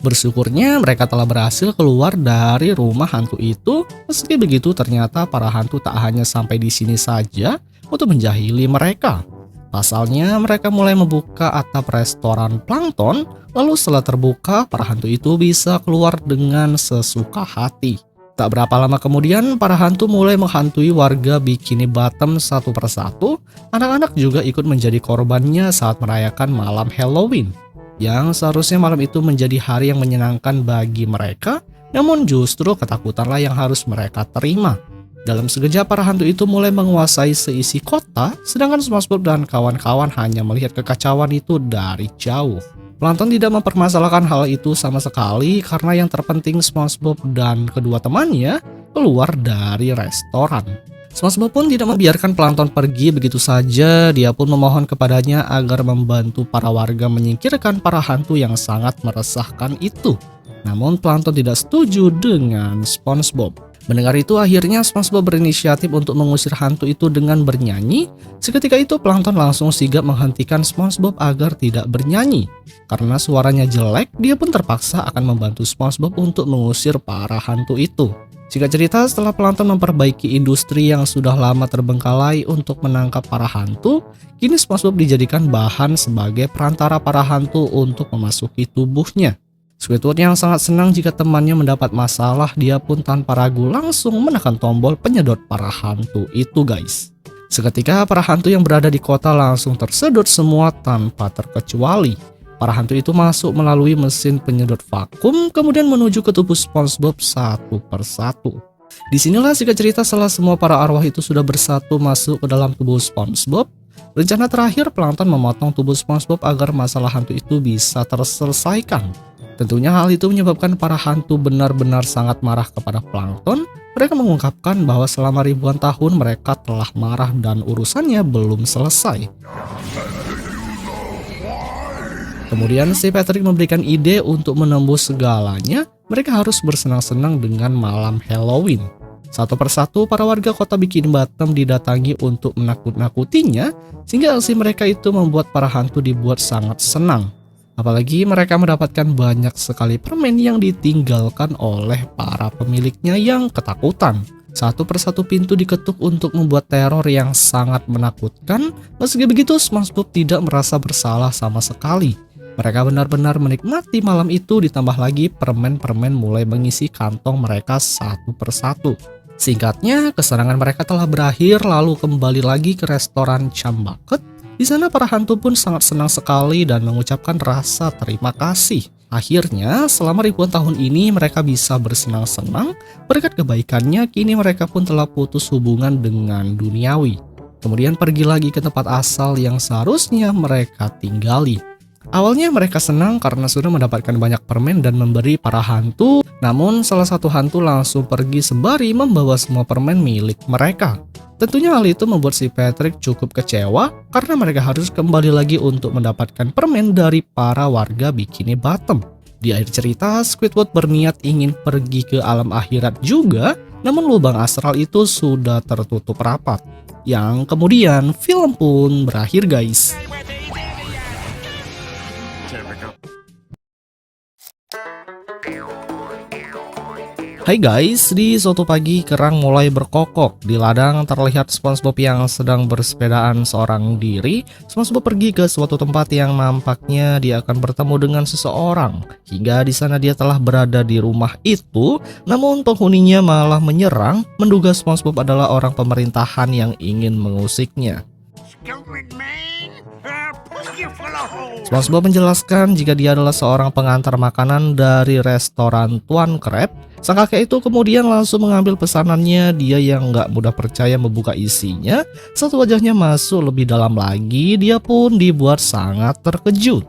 Bersyukurnya mereka telah berhasil keluar dari rumah hantu itu. Meski begitu ternyata para hantu tak hanya sampai di sini saja untuk menjahili mereka. Pasalnya mereka mulai membuka atap restoran plankton, lalu setelah terbuka para hantu itu bisa keluar dengan sesuka hati. Tak berapa lama kemudian, para hantu mulai menghantui warga Bikini Bottom satu persatu. Anak-anak juga ikut menjadi korbannya saat merayakan malam Halloween, yang seharusnya malam itu menjadi hari yang menyenangkan bagi mereka, namun justru ketakutanlah yang harus mereka terima. Dalam sekejap, para hantu itu mulai menguasai seisi kota, sedangkan SpongeBob dan kawan-kawan hanya melihat kekacauan itu dari jauh. Plankton tidak mempermasalahkan hal itu sama sekali karena yang terpenting SpongeBob dan kedua temannya keluar dari restoran. SpongeBob pun tidak membiarkan Plankton pergi begitu saja, dia pun memohon kepadanya agar membantu para warga menyingkirkan para hantu yang sangat meresahkan itu. Namun Plankton tidak setuju dengan SpongeBob. Mendengar itu akhirnya SpongeBob berinisiatif untuk mengusir hantu itu dengan bernyanyi. Seketika itu Plankton langsung sigap menghentikan SpongeBob agar tidak bernyanyi. Karena suaranya jelek, dia pun terpaksa akan membantu SpongeBob untuk mengusir para hantu itu. Singkat cerita, setelah Plankton memperbaiki industri yang sudah lama terbengkalai untuk menangkap para hantu, kini SpongeBob dijadikan bahan sebagai perantara para hantu untuk memasuki tubuhnya. Squidward yang sangat senang jika temannya mendapat masalah, dia pun tanpa ragu langsung menekan tombol penyedot para hantu itu, guys. Seketika para hantu yang berada di kota langsung tersedot semua tanpa terkecuali. Para hantu itu masuk melalui mesin penyedot vakum, kemudian menuju ke tubuh SpongeBob satu persatu. Disinilah singkat cerita setelah semua para arwah itu sudah bersatu masuk ke dalam tubuh SpongeBob. Rencana terakhir, Plankton memotong tubuh SpongeBob agar masalah hantu itu bisa terselesaikan. Tentunya hal itu menyebabkan para hantu benar-benar sangat marah kepada Plankton. Mereka mengungkapkan bahwa selama ribuan tahun mereka telah marah dan urusannya belum selesai. Kemudian si Patrick memberikan ide untuk menembus segalanya. Mereka harus bersenang-senang dengan malam Halloween. Satu persatu para warga kota Bikini Bottom didatangi untuk menakut-nakutinya, sehingga aksi mereka itu membuat para hantu dibuat sangat senang. Apalagi mereka mendapatkan banyak sekali permen yang ditinggalkan oleh para pemiliknya yang ketakutan. Satu persatu pintu diketuk untuk membuat teror yang sangat menakutkan. Meski begitu, SpongeBob tidak merasa bersalah sama sekali. Mereka benar-benar menikmati malam itu, ditambah lagi permen-permen mulai mengisi kantong mereka satu persatu. Singkatnya, kesenangan mereka telah berakhir lalu kembali lagi ke restoran Chumbucket. Di sana para hantu pun sangat senang sekali dan mengucapkan rasa terima kasih. Akhirnya, selama ribuan tahun ini mereka bisa bersenang-senang. Berkat kebaikannya, kini mereka pun telah putus hubungan dengan duniawi. Kemudian pergi lagi ke tempat asal yang seharusnya mereka tinggali. Awalnya mereka senang karena sudah mendapatkan banyak permen dan memberi para hantu. Namun salah satu hantu langsung pergi sembari membawa semua permen milik mereka. Tentunya hal itu membuat si Patrick cukup kecewa karena mereka harus kembali lagi untuk mendapatkan permen dari para warga Bikini Bottom. Di akhir cerita, Squidward berniat ingin pergi ke alam akhirat juga, namun lubang astral itu sudah tertutup rapat. Yang kemudian film pun berakhir, guys. Hai guys, di suatu pagi kerang mulai berkokok. Di ladang terlihat SpongeBob yang sedang bersepedaan seorang diri. SpongeBob pergi ke suatu tempat yang nampaknya dia akan bertemu dengan seseorang. Hingga di sana dia telah berada di rumah itu, namun penghuninya malah menyerang, menduga SpongeBob adalah orang pemerintahan yang ingin mengusiknya. SpongeBob menjelaskan jika dia adalah seorang pengantar makanan dari restoran Tuan Crab. Sang kakek itu kemudian langsung mengambil pesanannya. Dia yang nggak mudah percaya membuka isinya. Saat wajahnya masuk lebih dalam lagi, dia pun dibuat sangat terkejut.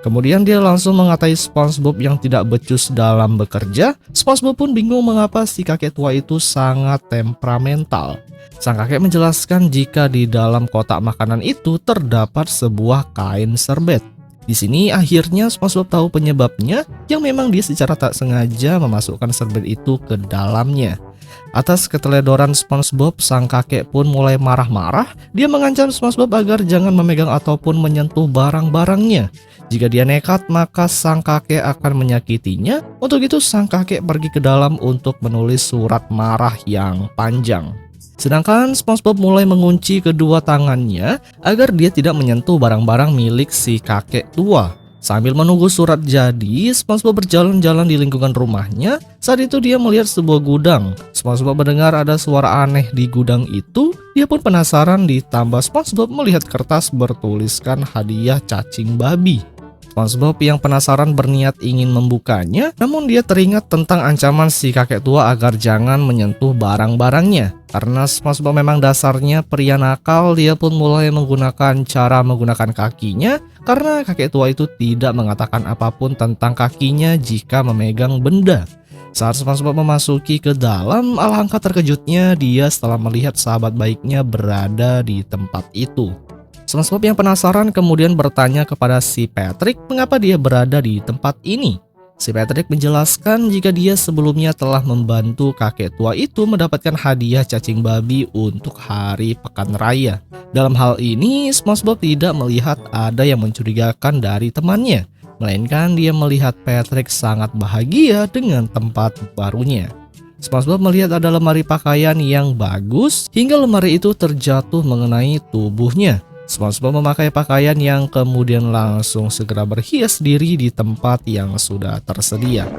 Kemudian dia langsung mengatai SpongeBob yang tidak becus dalam bekerja. SpongeBob pun bingung mengapa si kakek tua itu sangat temperamental. Sang kakek menjelaskan jika di dalam kotak makanan itu terdapat sebuah kain serbet. Di sini akhirnya SpongeBob tahu penyebabnya, yang memang dia secara tak sengaja memasukkan serbet itu ke dalamnya. Atas keteledoran SpongeBob, sang kakek pun mulai marah-marah. Dia mengancam SpongeBob agar jangan memegang ataupun menyentuh barang-barangnya. Jika dia nekat, maka sang kakek akan menyakitinya. Untuk itu sang kakek pergi ke dalam untuk menulis surat marah yang panjang. Sedangkan SpongeBob mulai mengunci kedua tangannya agar dia tidak menyentuh barang-barang milik si kakek tua. Sambil menunggu surat jadi, SpongeBob berjalan-jalan di lingkungan rumahnya. Saat itu dia melihat sebuah gudang. SpongeBob mendengar ada suara aneh di gudang itu. Dia pun penasaran, ditambah SpongeBob melihat kertas bertuliskan hadiah cacing babi. SpongeBob yang penasaran berniat ingin membukanya, namun dia teringat tentang ancaman si kakek tua agar jangan menyentuh barang-barangnya. Karena SpongeBob memang dasarnya pria nakal, dia pun mulai menggunakan cara menggunakan kakinya, karena kakek tua itu tidak mengatakan apapun tentang kakinya jika memegang benda. Saat SpongeBob memasuki ke dalam, alangkah terkejutnya dia setelah melihat sahabat baiknya berada di tempat itu. SpongeBob yang penasaran kemudian bertanya kepada si Patrick mengapa dia berada di tempat ini. Si Patrick menjelaskan jika dia sebelumnya telah membantu kakek tua itu mendapatkan hadiah cacing babi untuk hari pekan raya. Dalam hal ini, SpongeBob tidak melihat ada yang mencurigakan dari temannya, melainkan dia melihat Patrick sangat bahagia dengan tempat barunya. SpongeBob melihat ada lemari pakaian yang bagus hingga lemari itu terjatuh mengenai tubuhnya. SpongeBob memakai pakaian yang kemudian langsung segera berhias diri di tempat yang sudah tersedia.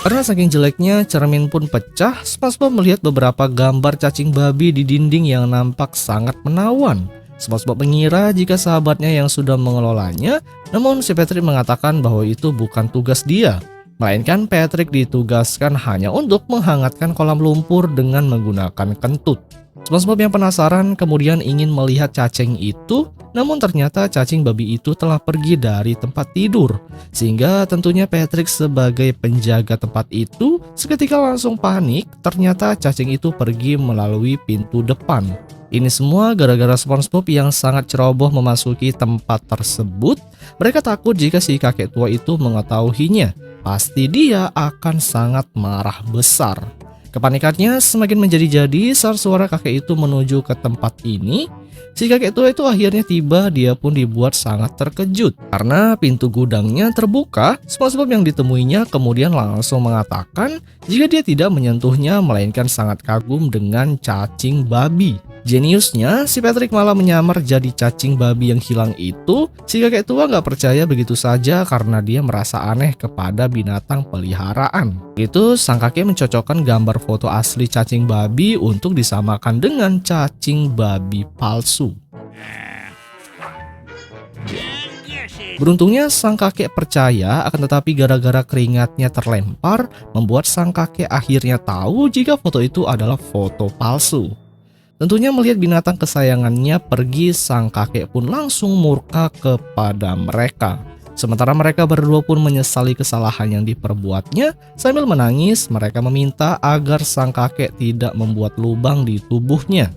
Karena saking jeleknya, cermin pun pecah. SpongeBob melihat beberapa gambar cacing babi di dinding yang nampak sangat menawan. SpongeBob mengira jika sahabatnya yang sudah mengelolanya, namun si Patrick mengatakan bahwa itu bukan tugas dia, melainkan Patrick ditugaskan hanya untuk menghangatkan kolam lumpur dengan menggunakan kentut. SpongeBob yang penasaran kemudian ingin melihat cacing itu, namun ternyata cacing babi itu telah pergi dari tempat tidur. Sehingga tentunya Patrick sebagai penjaga tempat itu seketika langsung panik, ternyata cacing itu pergi melalui pintu depan. Ini semua gara-gara SpongeBob yang sangat ceroboh memasuki tempat tersebut. Mereka takut jika si kakek tua itu mengetahuinya, pasti dia akan sangat marah besar. Kepanikannya semakin menjadi-jadi saat suara kakek itu menuju ke tempat ini. Si kakek tua itu akhirnya tiba, dia pun dibuat sangat terkejut karena pintu gudangnya terbuka. SpongeBob yang ditemuinya kemudian langsung mengatakan jika dia tidak menyentuhnya, melainkan sangat kagum dengan cacing babi. Jeniusnya, si Patrick malah menyamar jadi cacing babi yang hilang itu. Si kakek tua gak percaya begitu saja karena dia merasa aneh kepada binatang peliharaan. Itu sang kakek mencocokkan gambar foto asli cacing babi untuk disamakan dengan cacing babi palsu. Beruntungnya sang kakek percaya, akan tetapi gara-gara keringatnya terlempar, membuat sang kakek akhirnya tahu jika foto itu adalah foto palsu. Tentunya melihat binatang kesayangannya pergi, sang kakek pun langsung murka kepada mereka. Sementara mereka berdua pun menyesali kesalahan yang diperbuatnya. Sambil menangis, mereka meminta agar sang kakek tidak membuat lubang di tubuhnya.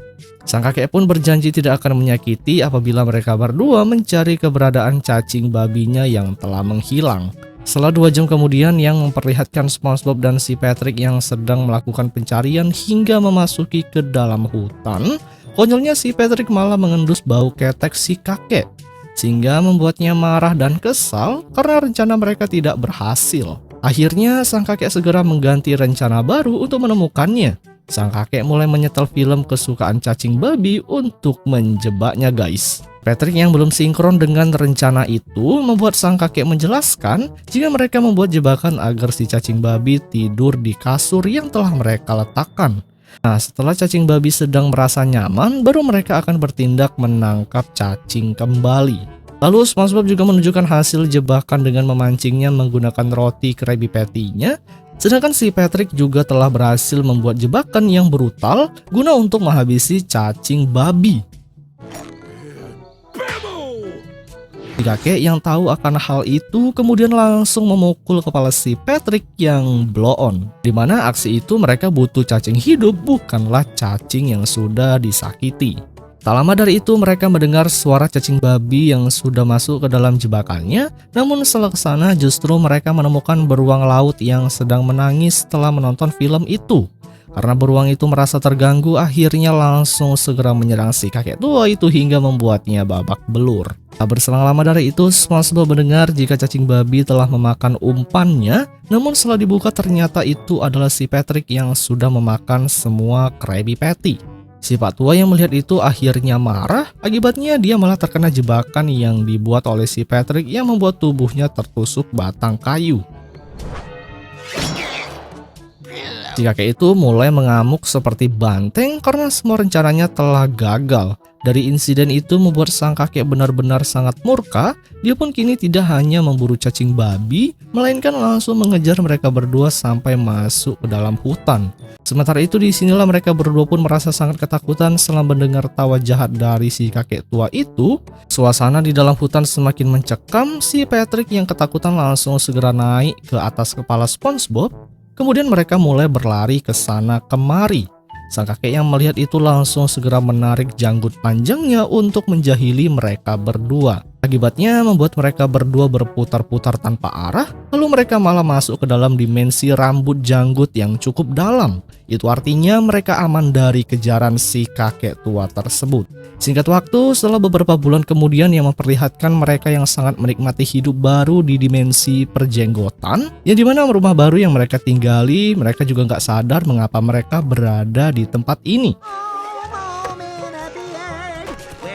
Sang kakek pun berjanji tidak akan menyakiti apabila mereka berdua mencari keberadaan cacing babinya yang telah menghilang. Setelah 2 jam kemudian yang memperlihatkan SpongeBob dan si Patrick yang sedang melakukan pencarian hingga memasuki ke dalam hutan, konyolnya si Patrick malah mengendus bau ketek si kakek, sehingga membuatnya marah dan kesal karena rencana mereka tidak berhasil. Akhirnya sang kakek segera mengganti rencana baru untuk menemukannya. Sang kakek mulai menyetel film kesukaan cacing babi untuk menjebaknya, guys. Patrick yang belum sinkron dengan rencana itu membuat sang kakek menjelaskan jika mereka membuat jebakan agar si cacing babi tidur di kasur yang telah mereka letakkan. Nah, setelah cacing babi sedang merasa nyaman, baru mereka akan bertindak menangkap cacing kembali. Lalu SpongeBob juga menunjukkan hasil jebakan dengan memancingnya menggunakan roti Krabby Patty-nya. Sedangkan si Patrick juga telah berhasil membuat jebakan yang brutal guna untuk menghabisi cacing babi. Si kakek yang tahu akan hal itu kemudian langsung memukul kepala si Patrick yang blow on. Dimana aksi itu mereka butuh cacing hidup, bukanlah cacing yang sudah disakiti. Tak lama dari itu mereka mendengar suara cacing babi yang sudah masuk ke dalam jebakannya. Namun setelah kesana justru mereka menemukan beruang laut yang sedang menangis setelah menonton film itu. Karena beruang itu merasa terganggu, akhirnya langsung segera menyerang si kakek tua itu hingga membuatnya babak belur. Tak berselang lama dari itu, SpongeBob mendengar jika cacing babi telah memakan umpannya. Namun setelah dibuka ternyata itu adalah si Patrick yang sudah memakan semua Krabby Patty. Si Pak Tua yang melihat itu akhirnya marah, akibatnya dia malah terkena jebakan yang dibuat oleh si Patrick yang membuat tubuhnya tertusuk batang kayu. Si kakek itu mulai mengamuk seperti banteng karena semua rencananya telah gagal. Dari insiden itu membuat sang kakek benar-benar sangat murka. Dia pun kini tidak hanya memburu cacing babi, melainkan langsung mengejar mereka berdua sampai masuk ke dalam hutan. Sementara itu disinilah mereka berdua pun merasa sangat ketakutan setelah mendengar tawa jahat dari si kakek tua itu. Suasana di dalam hutan semakin mencekam. Si Patrick yang ketakutan langsung segera naik ke atas kepala SpongeBob. Kemudian mereka mulai berlari ke sana kemari. Sang kakek yang melihat itu langsung segera menarik janggut panjangnya untuk menjahili mereka berdua. Akibatnya membuat mereka berdua berputar-putar tanpa arah, lalu mereka malah masuk ke dalam dimensi rambut janggut yang cukup dalam. Itu artinya mereka aman dari kejaran si kakek tua tersebut. Singkat waktu, setelah beberapa bulan kemudian yang memperlihatkan mereka yang sangat menikmati hidup baru di dimensi perjenggotan, yang dimana rumah baru yang mereka tinggali, mereka juga nggak sadar mengapa mereka berada di tempat ini.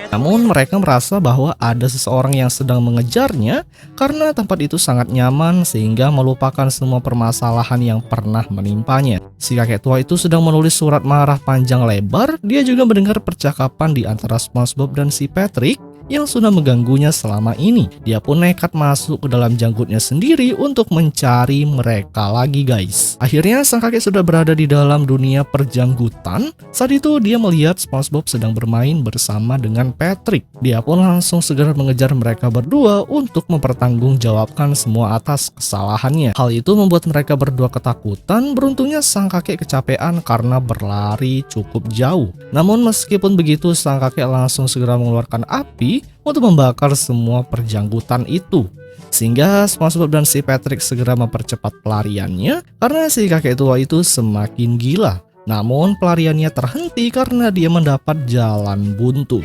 Namun mereka merasa bahwa ada seseorang yang sedang mengejarnya karena tempat itu sangat nyaman sehingga melupakan semua permasalahan yang pernah menimpanya. Si kakek tua itu sedang menulis surat marah panjang lebar. Dia juga mendengar percakapan di antara SpongeBob dan si Patrick yang sudah mengganggunya selama ini. Dia pun nekat masuk ke dalam janggutnya sendiri untuk mencari mereka lagi, guys. Akhirnya sang kakek sudah berada di dalam dunia perjanggutan. Saat itu dia melihat SpongeBob sedang bermain bersama dengan Patrick. Dia pun langsung segera mengejar mereka berdua untuk mempertanggungjawabkan semua atas kesalahannya. Hal itu membuat mereka berdua ketakutan. Beruntungnya sang kakek kecapean karena berlari cukup jauh. Namun meskipun begitu, sang kakek langsung segera mengeluarkan api untuk membakar semua perjanggutan itu. Sehingga SpongeBob dan si Patrick segera mempercepat pelariannya karena si kakek tua itu semakin gila. Namun pelariannya terhenti karena dia mendapat jalan buntu.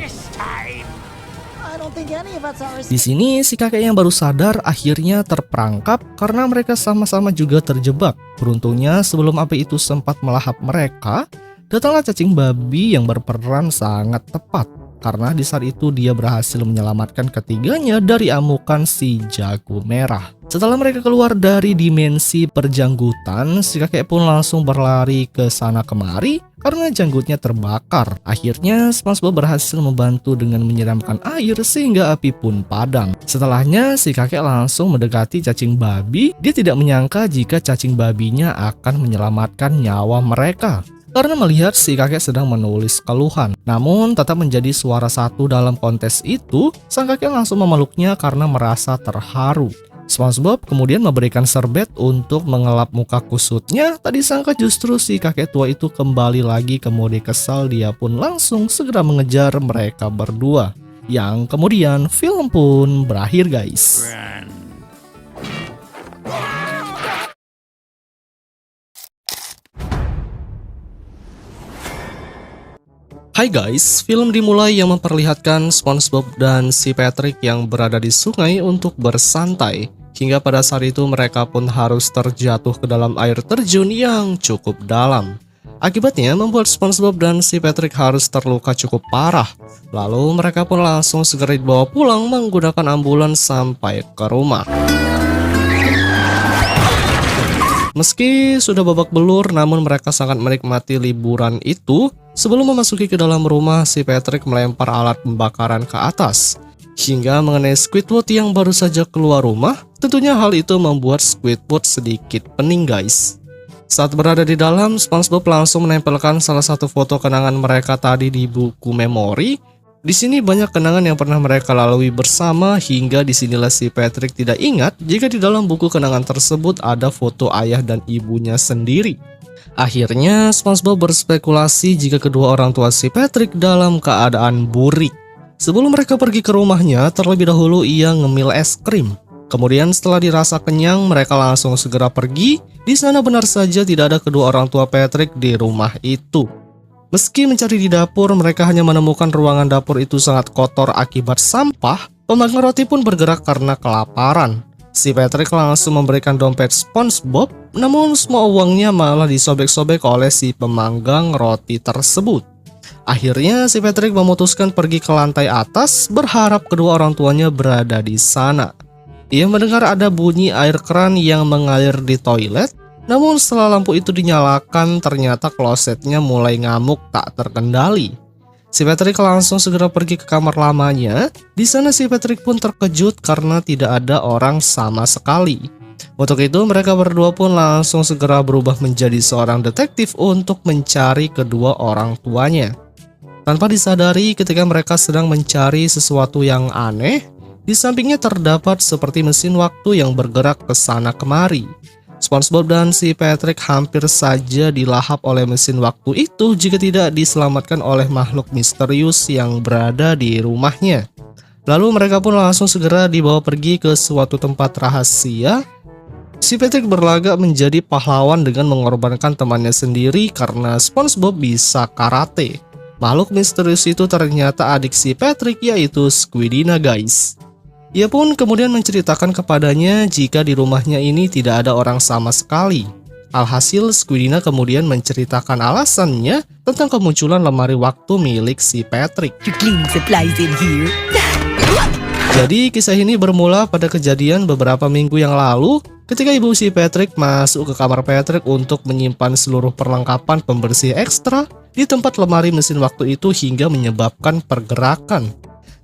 Di sini si kakek yang baru sadar akhirnya terperangkap karena mereka sama-sama juga terjebak. Beruntungnya sebelum api itu sempat melahap mereka, datanglah cacing babi yang berperan sangat tepat. Karena di saat itu dia berhasil menyelamatkan ketiganya dari amukan si jago merah. Setelah mereka keluar dari dimensi perjanggutan, si kakek pun langsung berlari ke sana kemari karena janggutnya terbakar. Akhirnya SpongeBob berhasil membantu dengan menyiramkan air sehingga api pun padam. Setelahnya si kakek langsung mendekati cacing babi. Dia tidak menyangka jika cacing babinya akan menyelamatkan nyawa mereka. Karena melihat si kakek sedang menulis keluhan. Namun tetap menjadi suara satu dalam kontes itu, sang kakek langsung memeluknya karena merasa terharu. SpongeBob kemudian memberikan serbet untuk mengelap muka kusutnya. Tak disangka justru si kakek tua itu kembali lagi ke mode kesal. Dia pun langsung segera mengejar mereka berdua. Yang kemudian film pun berakhir, guys. Hai guys, film dimulai yang memperlihatkan SpongeBob dan si Patrick yang berada di sungai untuk bersantai. Hingga pada saat itu mereka pun harus terjatuh ke dalam air terjun yang cukup dalam. Akibatnya membuat SpongeBob dan si Patrick harus terluka cukup parah. Lalu mereka pun langsung segera dibawa pulang menggunakan ambulans sampai ke rumah. Meski sudah babak belur, namun mereka sangat menikmati liburan itu. Sebelum memasuki ke dalam rumah, si Patrick melempar alat pembakaran ke atas hingga mengenai Squidward yang baru saja keluar rumah. Tentunya hal itu membuat Squidward sedikit pening, guys. Saat berada di dalam, SpongeBob langsung menempelkan salah satu foto kenangan mereka tadi di buku memori. Di sini banyak kenangan yang pernah mereka lalui bersama, hingga disinilah si Patrick tidak ingat jika di dalam buku kenangan tersebut ada foto ayah dan ibunya sendiri. Akhirnya SpongeBob berspekulasi jika kedua orang tua si Patrick dalam keadaan burik. Sebelum mereka pergi ke rumahnya, terlebih dahulu ia ngemil es krim. Kemudian setelah dirasa kenyang, mereka langsung segera pergi. Di sana benar saja tidak ada kedua orang tua Patrick di rumah itu. Meski mencari di dapur, mereka hanya menemukan ruangan dapur itu sangat kotor akibat sampah. Pemanggang roti pun bergerak karena kelaparan. Si Patrick langsung memberikan dompet SpongeBob, namun semua uangnya malah disobek-sobek oleh si pemanggang roti tersebut. Akhirnya si Patrick memutuskan pergi ke lantai atas, berharap kedua orang tuanya berada di sana. Ia mendengar ada bunyi air keran yang mengalir di toilet. Namun setelah lampu itu dinyalakan, ternyata klosetnya mulai ngamuk tak terkendali. Si Patrick langsung segera pergi ke kamar lamanya. Di sana si Patrick pun terkejut karena tidak ada orang sama sekali. Untuk itu mereka berdua pun langsung segera berubah menjadi seorang detektif untuk mencari kedua orang tuanya. Tanpa disadari, ketika mereka sedang mencari sesuatu yang aneh, di sampingnya terdapat seperti mesin waktu yang bergerak ke sana kemari. SpongeBob dan si Patrick hampir saja dilahap oleh mesin waktu itu jika tidak diselamatkan oleh makhluk misterius yang berada di rumahnya. Lalu mereka pun langsung segera dibawa pergi ke suatu tempat rahasia. Si Patrick berlagak menjadi pahlawan dengan mengorbankan temannya sendiri karena SpongeBob bisa karate. Makhluk misterius itu ternyata adik si Patrick, yaitu Squidina, guys. Ia pun kemudian menceritakan kepadanya jika di rumahnya ini tidak ada orang sama sekali. Alhasil Squidina kemudian menceritakan alasannya tentang kemunculan lemari waktu milik si Patrick. Jadi kisah ini bermula pada kejadian beberapa minggu yang lalu ketika ibu si Patrick masuk ke kamar Patrick untuk menyimpan seluruh perlengkapan pembersih ekstra di tempat lemari mesin waktu itu hingga menyebabkan pergerakan.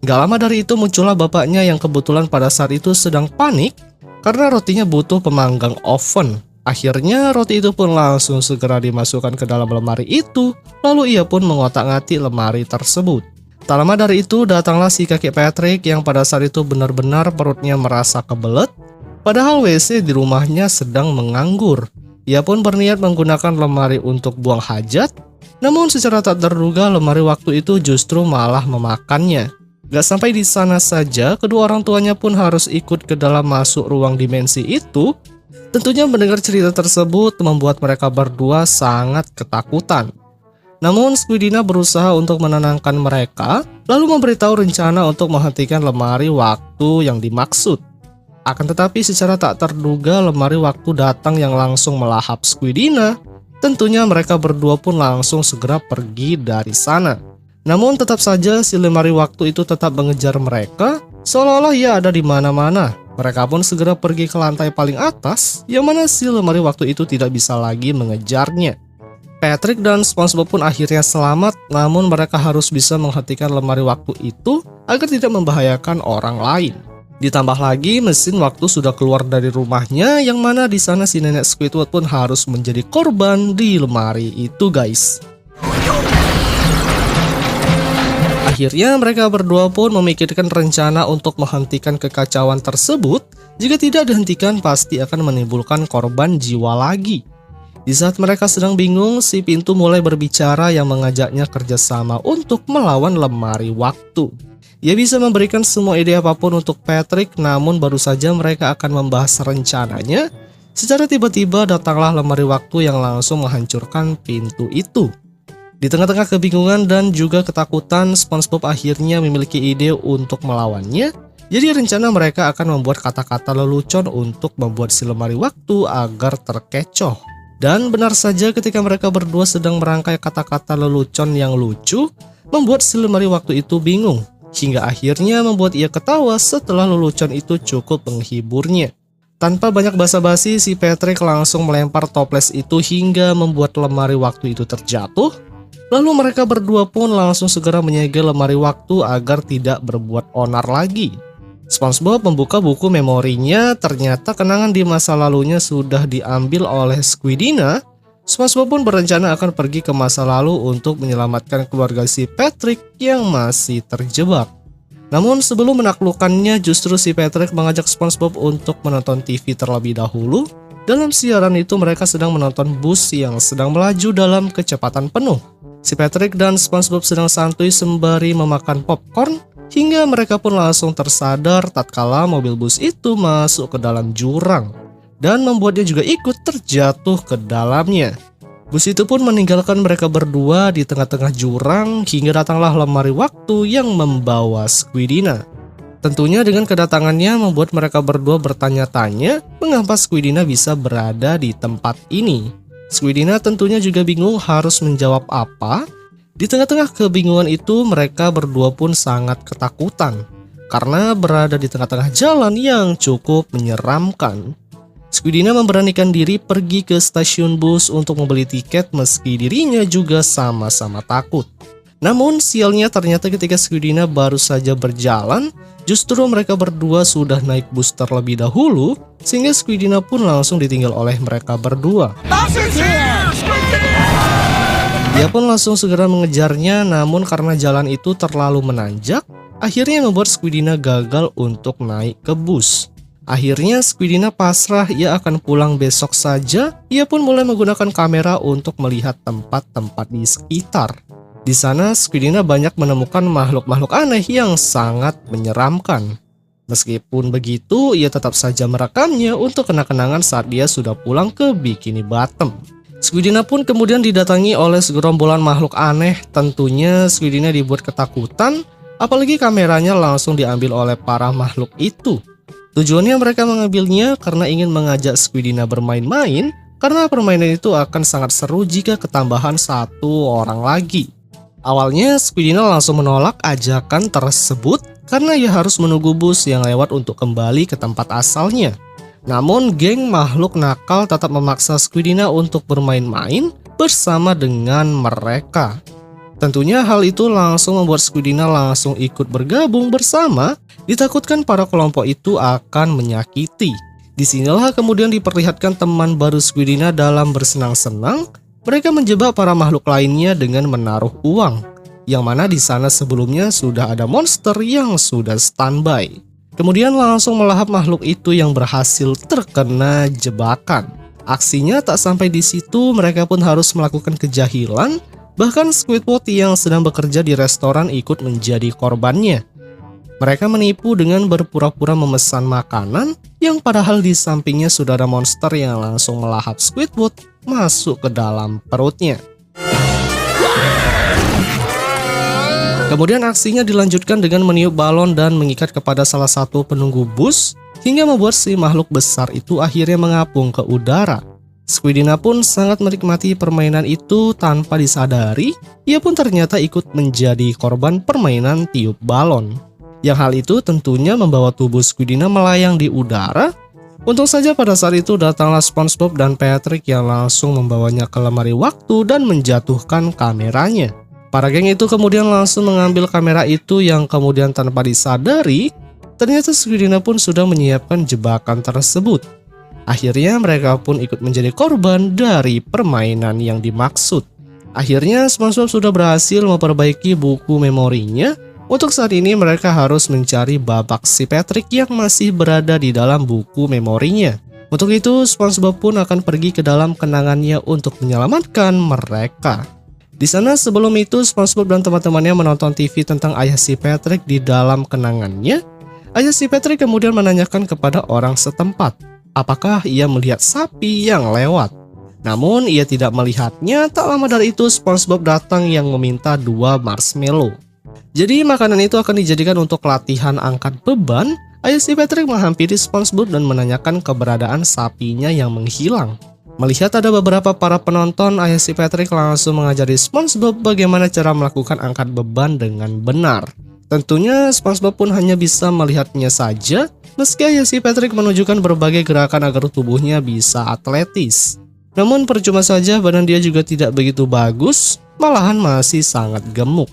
Gak lama dari itu muncullah bapaknya yang kebetulan pada saat itu sedang panik karena rotinya butuh pemanggang oven. Akhirnya roti itu pun langsung segera dimasukkan ke dalam lemari itu, lalu ia pun mengotak-ngatik lemari tersebut. Tak lama dari itu datanglah si kakek Patrick yang pada saat itu benar-benar perutnya merasa kebelet, padahal WC di rumahnya sedang menganggur. Ia pun berniat menggunakan lemari untuk buang hajat, namun secara tak terduga lemari waktu itu justru malah memakannya. Gak sampai di sana saja, kedua orang tuanya pun harus ikut ke dalam masuk ruang dimensi itu. Tentunya mendengar cerita tersebut membuat mereka berdua sangat ketakutan. Namun Squidina berusaha untuk menenangkan mereka, lalu memberitahu rencana untuk menghentikan lemari waktu yang dimaksud. Akan tetapi secara tak terduga lemari waktu datang yang langsung melahap Squidina. Tentunya mereka berdua pun langsung segera pergi dari sana. Namun tetap saja si lemari waktu itu tetap mengejar mereka, seolah-olah ia ada di mana-mana. Mereka pun segera pergi ke lantai paling atas, yang mana si lemari waktu itu tidak bisa lagi mengejarnya. Patrick dan SpongeBob pun akhirnya selamat, namun mereka harus bisa menghentikan lemari waktu itu agar tidak membahayakan orang lain. Ditambah lagi mesin waktu sudah keluar dari rumahnya, yang mana di sana si nenek Squidward pun harus menjadi korban di lemari itu, guys. Akhirnya mereka berdua pun memikirkan rencana untuk menghentikan kekacauan tersebut. Jika tidak dihentikan pasti akan menimbulkan korban jiwa lagi. Di saat mereka sedang bingung, si pintu mulai berbicara yang mengajaknya kerjasama untuk melawan lemari waktu. Ia bisa memberikan semua ide apapun untuk Patrick, namun baru saja mereka akan membahas rencananya, secara tiba-tiba datanglah lemari waktu yang langsung menghancurkan pintu itu. Di tengah-tengah kebingungan dan juga ketakutan, SpongeBob akhirnya memiliki ide untuk melawannya. Jadi rencana mereka akan membuat kata-kata lelucon untuk membuat si lemari waktu agar terkecoh. Dan benar saja ketika mereka berdua sedang merangkai kata-kata lelucon yang lucu, membuat si lemari waktu itu bingung. Hingga akhirnya membuat ia ketawa setelah lelucon itu cukup menghiburnya. Tanpa banyak basa-basi, si Patrick langsung melempar toples itu hingga membuat lemari waktu itu terjatuh. Lalu mereka berdua pun langsung segera menyegel lemari waktu agar tidak berbuat onar lagi. SpongeBob membuka buku memorinya, ternyata kenangan di masa lalunya sudah diambil oleh Squidina. SpongeBob pun berencana akan pergi ke masa lalu untuk menyelamatkan keluarga si Patrick yang masih terjebak. Namun sebelum menaklukkannya, justru si Patrick mengajak SpongeBob untuk menonton TV terlebih dahulu. Dalam siaran itu mereka sedang menonton bus yang sedang melaju dalam kecepatan penuh. Si Patrick dan SpongeBob sedang santuy sembari memakan popcorn, hingga mereka pun langsung tersadar tatkala mobil bus itu masuk ke dalam jurang dan membuatnya juga ikut terjatuh ke dalamnya. Bus itu pun meninggalkan mereka berdua di tengah-tengah jurang hingga datanglah lemari waktu yang membawa Squidina. Tentunya dengan kedatangannya membuat mereka berdua bertanya-tanya mengapa Squidina bisa berada di tempat ini. Squidina tentunya juga bingung harus menjawab apa. Di tengah-tengah kebingungan itu mereka berdua pun sangat ketakutan karena berada di tengah-tengah jalan yang cukup menyeramkan. Squidina memberanikan diri pergi ke stasiun bus untuk membeli tiket meski dirinya juga sama-sama takut. Namun sialnya ternyata ketika Squidina baru saja berjalan, justru mereka berdua sudah naik bus terlebih dahulu, sehingga Squidina pun langsung ditinggal oleh mereka berdua. Dia pun langsung segera mengejarnya, namun karena jalan itu terlalu menanjak, akhirnya membuat Squidina gagal untuk naik ke bus. Akhirnya Squidina pasrah, ia akan pulang besok saja. Ia pun mulai menggunakan kamera untuk melihat tempat-tempat di sekitar. Di sana Squidina banyak menemukan makhluk-makhluk aneh yang sangat menyeramkan. Meskipun begitu, ia tetap saja merekamnya untuk kenang-kenangan saat dia sudah pulang ke Bikini Bottom. Squidina pun kemudian didatangi oleh segerombolan makhluk aneh. Tentunya Squidina dibuat ketakutan, apalagi kameranya langsung diambil oleh para makhluk itu. Tujuannya mereka mengambilnya karena ingin mengajak Squidina bermain-main, karena permainan itu akan sangat seru jika ketambahan satu orang lagi. Awalnya Squidina langsung menolak ajakan tersebut karena ia harus menunggu bus yang lewat untuk kembali ke tempat asalnya. Namun geng makhluk nakal tetap memaksa Squidina untuk bermain-main bersama dengan mereka. Tentunya hal itu langsung membuat Squidina langsung ikut bergabung bersama. Ditakutkan para kelompok itu akan menyakiti. Disinilah kemudian diperlihatkan teman baru Squidina dalam bersenang-senang. Mereka menjebak para makhluk lainnya dengan menaruh uang, yang mana di sana sebelumnya sudah ada monster yang sudah standby. Kemudian langsung melahap makhluk itu yang berhasil terkena jebakan. Aksinya tak sampai di situ, mereka pun harus melakukan kejahilan. Bahkan Squidward yang sedang bekerja di restoran ikut menjadi korbannya. Mereka menipu dengan berpura-pura memesan makanan yang padahal di sampingnya sudah ada monster yang langsung melahap Squidward masuk ke dalam perutnya. Kemudian aksinya dilanjutkan dengan meniup balon dan mengikat kepada salah satu penunggu bus hingga membuat si makhluk besar itu akhirnya mengapung ke udara. Squidina pun sangat menikmati permainan itu tanpa disadari, ia pun ternyata ikut menjadi korban permainan tiup balon. Yang hal itu tentunya membawa tubuh Squidina melayang di udara. Untung saja pada saat itu datanglah SpongeBob dan Patrick yang langsung membawanya ke lemari waktu dan menjatuhkan kameranya. Para geng itu kemudian langsung mengambil kamera itu yang kemudian tanpa disadari, ternyata Squidina pun sudah menyiapkan jebakan tersebut. Akhirnya mereka pun ikut menjadi korban dari permainan yang dimaksud. Akhirnya SpongeBob sudah berhasil memperbaiki buku memorinya. Untuk saat ini mereka harus mencari babak si Patrick yang masih berada di dalam buku memorinya. Untuk itu SpongeBob pun akan pergi ke dalam kenangannya untuk menyelamatkan mereka. Di sana sebelum itu SpongeBob dan teman-temannya menonton TV tentang ayah si Patrick di dalam kenangannya. Ayah si Patrick kemudian menanyakan kepada orang setempat, apakah ia melihat sapi yang lewat. Namun ia tidak melihatnya. Tak lama dari itu SpongeBob datang yang meminta 2 marshmallow. Jadi makanan itu akan dijadikan untuk latihan angkat beban. Ayah si Patrick menghampiri SpongeBob dan menanyakan keberadaan sapinya yang menghilang. Melihat ada beberapa para penonton, ayah si Patrick langsung mengajari SpongeBob bagaimana cara melakukan angkat beban dengan benar. Tentunya SpongeBob pun hanya bisa melihatnya saja. Meski ayah si Patrick menunjukkan berbagai gerakan agar tubuhnya bisa atletis, namun percuma saja badan dia juga tidak begitu bagus, malahan masih sangat gemuk.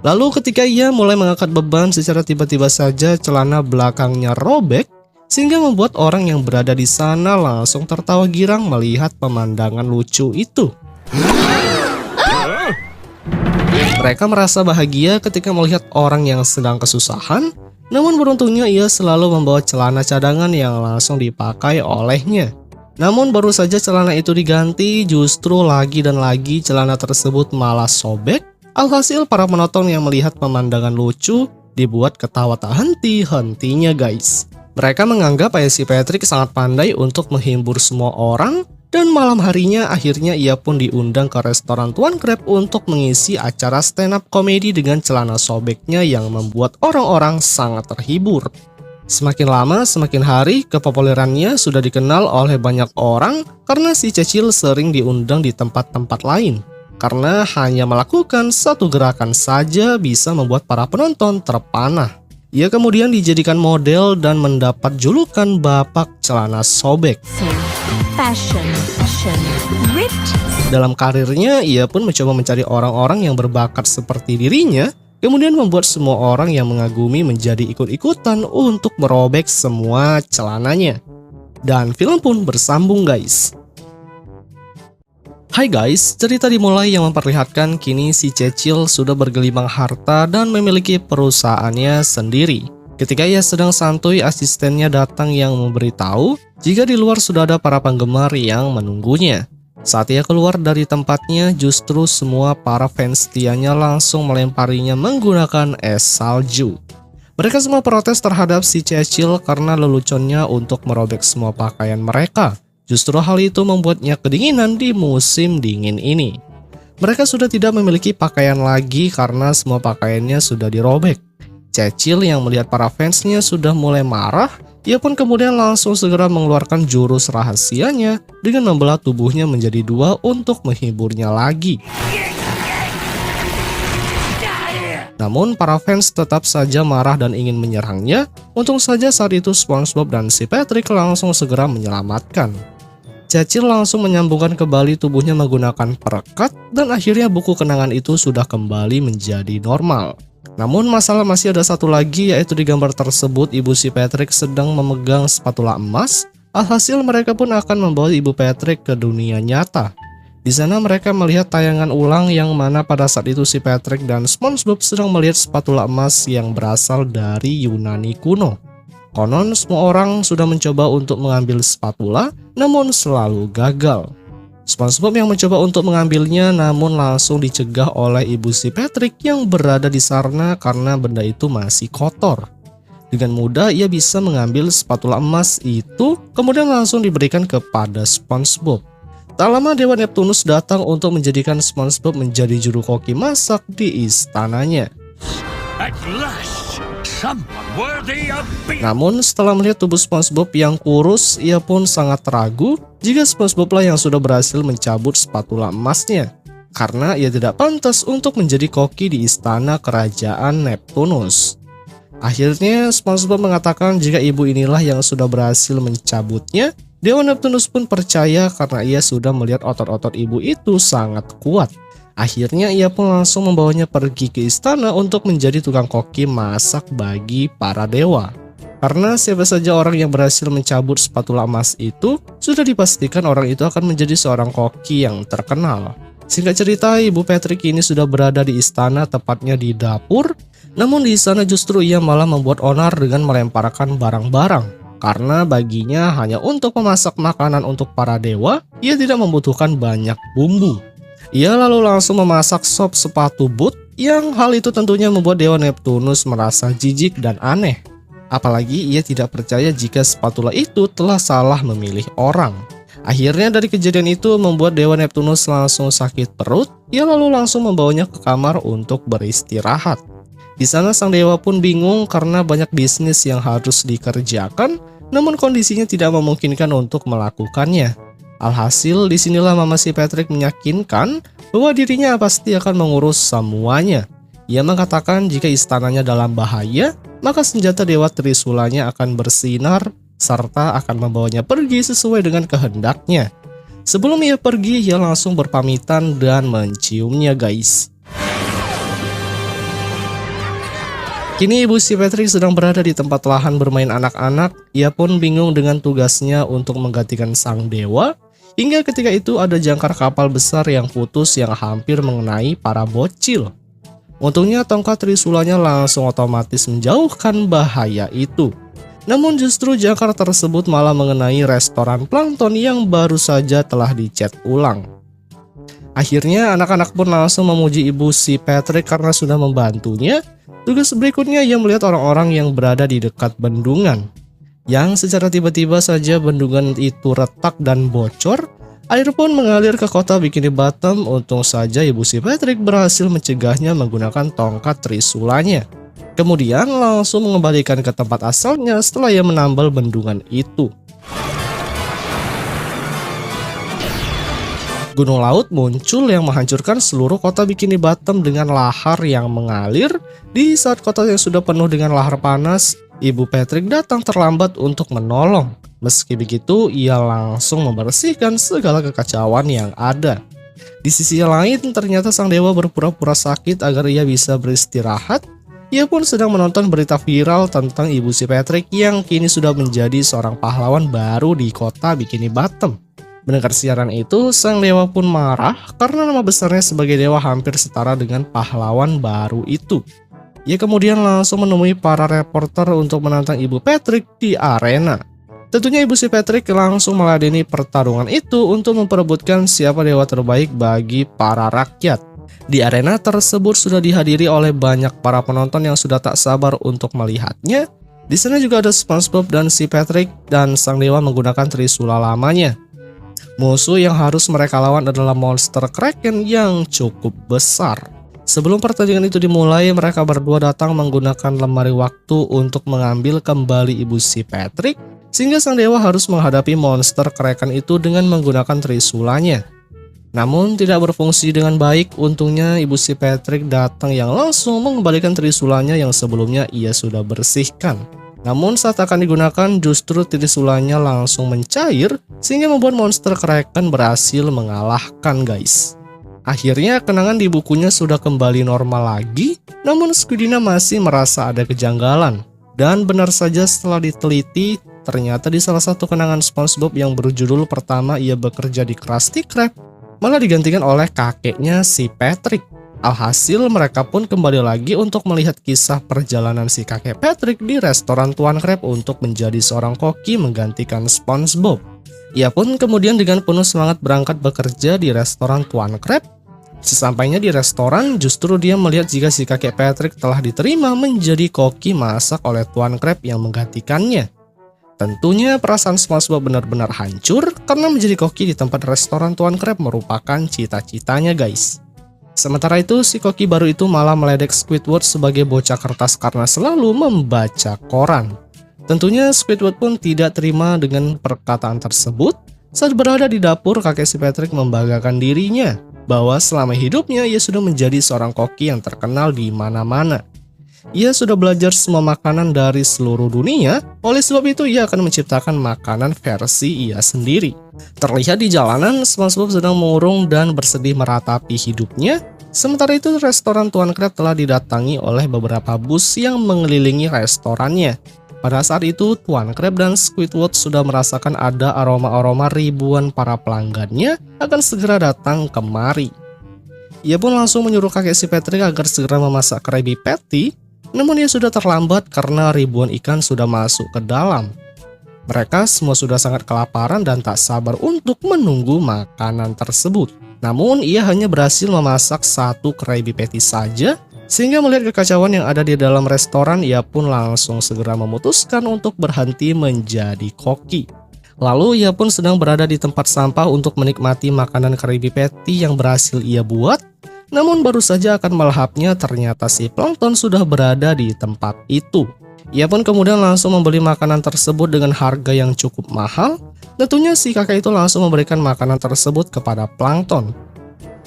Lalu ketika ia mulai mengangkat beban secara tiba-tiba saja celana belakangnya robek, sehingga membuat orang yang berada di sana langsung tertawa girang melihat pemandangan lucu itu. Mereka merasa bahagia ketika melihat orang yang sedang kesusahan, namun beruntungnya ia selalu membawa celana cadangan yang langsung dipakai olehnya. Namun baru saja celana itu diganti, justru lagi dan lagi celana tersebut malah sobek. Alhasil para penonton yang melihat pemandangan lucu dibuat ketawa tak henti-hentinya guys. Mereka menganggap ayah si Patrick sangat pandai untuk menghibur semua orang, dan malam harinya akhirnya ia pun diundang ke restoran Tuan Crab untuk mengisi acara stand up komedi dengan celana sobeknya yang membuat orang-orang sangat terhibur. Semakin lama semakin hari kepopulerannya sudah dikenal oleh banyak orang karena si Cecil sering diundang di tempat-tempat lain. Karena hanya melakukan satu gerakan saja bisa membuat para penonton terpanah. Ia kemudian dijadikan model dan mendapat julukan Bapak Celana Sobek. Fashion, rich. Dalam karirnya, ia pun mencoba mencari orang-orang yang berbakat seperti dirinya, kemudian membuat semua orang yang mengagumi menjadi ikut-ikutan untuk merobek semua celananya. Dan film pun bersambung guys. Hai guys, cerita dimulai yang memperlihatkan kini si Cecil sudah bergelimang harta dan memiliki perusahaannya sendiri. Ketika ia sedang santuy, asistennya datang yang memberitahu jika di luar sudah ada para penggemar yang menunggunya. Saat ia keluar dari tempatnya, justru semua para fans setianya langsung melemparinya menggunakan es salju. Mereka semua protes terhadap si Cecil karena leluconnya untuk merobek semua pakaian mereka. Justru hal itu membuatnya kedinginan di musim dingin ini. Mereka sudah tidak memiliki pakaian lagi karena semua pakaiannya sudah dirobek. Cecil yang melihat para fansnya sudah mulai marah, ia pun kemudian langsung segera mengeluarkan jurus rahasianya dengan membelah tubuhnya menjadi dua untuk menghiburnya lagi. Namun para fans tetap saja marah dan ingin menyerangnya. Untung saja saat itu SpongeBob dan si Patrick langsung segera menyelamatkan. Cecil langsung menyambungkan kembali tubuhnya menggunakan perekat dan akhirnya buku kenangan itu sudah kembali menjadi normal. Namun masalah masih ada satu lagi, yaitu di gambar tersebut ibu si Patrick sedang memegang spatula emas. Alhasil mereka pun akan membawa ibu Patrick ke dunia nyata. Di sana mereka melihat tayangan ulang yang mana pada saat itu si Patrick dan SpongeBob sedang melihat spatula emas yang berasal dari Yunani kuno. Konon semua orang sudah mencoba untuk mengambil spatula, namun selalu gagal. SpongeBob yang mencoba untuk mengambilnya namun langsung dicegah oleh ibu si Patrick yang berada di sana karena benda itu masih kotor. Dengan mudah ia bisa mengambil spatula emas itu, kemudian langsung diberikan kepada SpongeBob. Tak lama Dewa Neptunus datang untuk menjadikan SpongeBob menjadi juru koki masak di istananya. Namun setelah melihat tubuh SpongeBob yang kurus, ia pun sangat ragu jika SpongeBob lah yang sudah berhasil mencabut spatula emasnya, karena ia tidak pantas untuk menjadi koki di istana kerajaan Neptunus. Akhirnya SpongeBob mengatakan jika ibu inilah yang sudah berhasil mencabutnya. Dewa Neptunus pun percaya karena ia sudah melihat otot-otot ibu itu sangat kuat. Akhirnya ia pun langsung membawanya pergi ke istana untuk menjadi tukang koki masak bagi para dewa. Karena siapa saja orang yang berhasil mencabut spatula emas itu, sudah dipastikan orang itu akan menjadi seorang koki yang terkenal. Singkat cerita, ibu Patrick ini sudah berada di istana, tepatnya di dapur. Namun di sana justru ia malah membuat onar dengan melemparkan barang-barang. Karena baginya hanya untuk memasak makanan untuk para dewa, ia tidak membutuhkan banyak bumbu. Ia lalu langsung memasak sop sepatu boot, yang hal itu tentunya membuat Dewa Neptunus merasa jijik dan aneh. Apalagi ia tidak percaya jika spatula itu telah salah memilih orang. Akhirnya dari kejadian itu membuat Dewa Neptunus langsung sakit perut. Ia lalu langsung membawanya ke kamar untuk beristirahat. Di sana sang dewa pun bingung karena banyak bisnis yang harus dikerjakan, namun kondisinya tidak memungkinkan untuk melakukannya. Alhasil disinilah mama si Patrick meyakinkan bahwa dirinya pasti akan mengurus semuanya. Ia mengatakan jika istananya dalam bahaya, maka senjata Dewa Trisulanya akan bersinar serta akan membawanya pergi sesuai dengan kehendaknya. Sebelum ia pergi, ia langsung berpamitan dan menciumnya guys. Kini ibu si Patrick sedang berada di tempat lahan bermain anak-anak. Ia pun bingung dengan tugasnya untuk menggantikan sang dewa. Hingga ketika itu ada jangkar kapal besar yang putus yang hampir mengenai para bocil. Untungnya tongkat Trisulanya langsung otomatis menjauhkan bahaya itu. Namun justru jangkar tersebut malah mengenai restoran plankton yang baru saja telah dicat ulang. Akhirnya anak-anak pun langsung memuji ibu si Patrick karena sudah membantunya. Tugas berikutnya ia melihat orang-orang yang berada di dekat bendungan. Yang secara tiba-tiba saja bendungan itu retak dan bocor. Air pun mengalir ke kota Bikini Bottom. Untung saja ibu si Patrick berhasil mencegahnya menggunakan tongkat Trisulanya. Kemudian langsung mengembalikan ke tempat asalnya setelah ia menambal bendungan itu. Gunung laut muncul yang menghancurkan seluruh kota Bikini Bottom dengan lahar yang mengalir. Di saat kota yang sudah penuh dengan lahar panas, ibu Patrick datang terlambat untuk menolong. Meski begitu, ia langsung membersihkan segala kekacauan yang ada. Di sisi lain, ternyata sang dewa berpura-pura sakit agar ia bisa beristirahat. Ia pun sedang menonton berita viral tentang ibu si Patrick yang kini sudah menjadi seorang pahlawan baru di kota Bikini Bottom. Mendengar siaran itu, sang dewa pun marah karena nama besarnya sebagai dewa hampir setara dengan pahlawan baru itu. Ia kemudian langsung menemui para reporter untuk menantang ibu Patrick di arena. Tentunya ibu si Patrick langsung meladeni pertarungan itu untuk memperebutkan siapa dewa terbaik bagi para rakyat. Di arena tersebut sudah dihadiri oleh banyak para penonton yang sudah tak sabar untuk melihatnya. Di sana juga ada SpongeBob dan si Patrick dan sang dewa menggunakan Trisula lamanya. Musuh yang harus mereka lawan adalah monster Kraken yang cukup besar. Sebelum pertandingan itu dimulai, mereka berdua datang menggunakan lemari waktu untuk mengambil kembali ibu si Patrick, sehingga sang dewa harus menghadapi monster Kraken itu dengan menggunakan Trisulanya. Namun tidak berfungsi dengan baik. Untungnya ibu si Patrick datang yang langsung mengembalikan Trisulanya yang sebelumnya ia sudah bersihkan. Namun saat akan digunakan justru Trisulanya langsung mencair sehingga membuat monster Kraken berhasil mengalahkan guys. Akhirnya kenangan di bukunya sudah kembali normal lagi, namun Squidina masih merasa ada kejanggalan. Dan benar saja setelah diteliti, ternyata di salah satu kenangan SpongeBob yang berjudul pertama ia bekerja di Krusty Krab, malah digantikan oleh kakeknya si Patrick. Alhasil mereka pun kembali lagi untuk melihat kisah perjalanan si kakek Patrick di restoran Tuan Krab untuk menjadi seorang koki menggantikan SpongeBob. Ia pun kemudian dengan penuh semangat berangkat bekerja di restoran Tuan Krab. Sesampainya di restoran, justru dia melihat jika si kakek Patrick telah diterima menjadi koki masak oleh Tuan Krab yang menggantikannya. Tentunya perasaan SpongeBob benar-benar hancur karena menjadi koki di tempat restoran Tuan Krab merupakan cita-citanya guys. Sementara itu, si koki baru itu malah meledek Squidward sebagai bocah kertas karena selalu membaca koran. Tentunya Squidward pun tidak terima dengan perkataan tersebut. Saat berada di dapur, kakek si Patrick membanggakan dirinya bahwa selama hidupnya ia sudah menjadi seorang koki yang terkenal di mana-mana. Ia sudah belajar semua makanan dari seluruh dunia, oleh sebab itu ia akan menciptakan makanan versi ia sendiri. Terlihat di jalanan, SpongeBob sedang mengurung dan bersedih meratapi hidupnya. Sementara itu, restoran Tuan Krab telah didatangi oleh beberapa bus yang mengelilingi restorannya. Pada saat itu, Tuan Krab dan Squidward sudah merasakan ada aroma-aroma ribuan para pelanggannya akan segera datang kemari. Ia pun langsung menyuruh kakek si Patrick agar segera memasak Krabby Patty, namun ia sudah terlambat karena ribuan ikan sudah masuk ke dalam. Mereka semua sudah sangat kelaparan dan tak sabar untuk menunggu makanan tersebut. Namun ia hanya berhasil memasak satu Krabby Patty saja. Sehingga melihat kekacauan yang ada di dalam restoran, ia pun langsung segera memutuskan untuk berhenti menjadi koki. Lalu ia pun sedang berada di tempat sampah untuk menikmati makanan Krabby Patty yang berhasil ia buat. Namun baru saja akan melahapnya, ternyata si Plankton sudah berada di tempat itu. Ia pun kemudian langsung membeli makanan tersebut dengan harga yang cukup mahal. Tentunya si kakek itu langsung memberikan makanan tersebut kepada Plankton.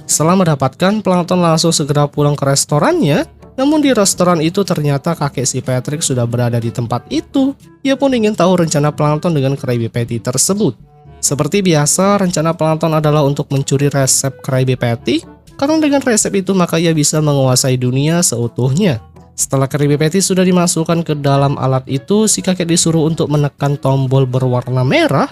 Setelah mendapatkan, Plankton langsung segera pulang ke restorannya. Namun di restoran itu ternyata kakek si Patrick sudah berada di tempat itu. Ia pun ingin tahu rencana Plankton dengan Krabby Patty tersebut. Seperti biasa, rencana Plankton adalah untuk mencuri resep Krabby Patty, karena dengan resep itu maka ia bisa menguasai dunia seutuhnya. Setelah Krabby Patty sudah dimasukkan ke dalam alat itu, si kakek disuruh untuk menekan tombol berwarna merah.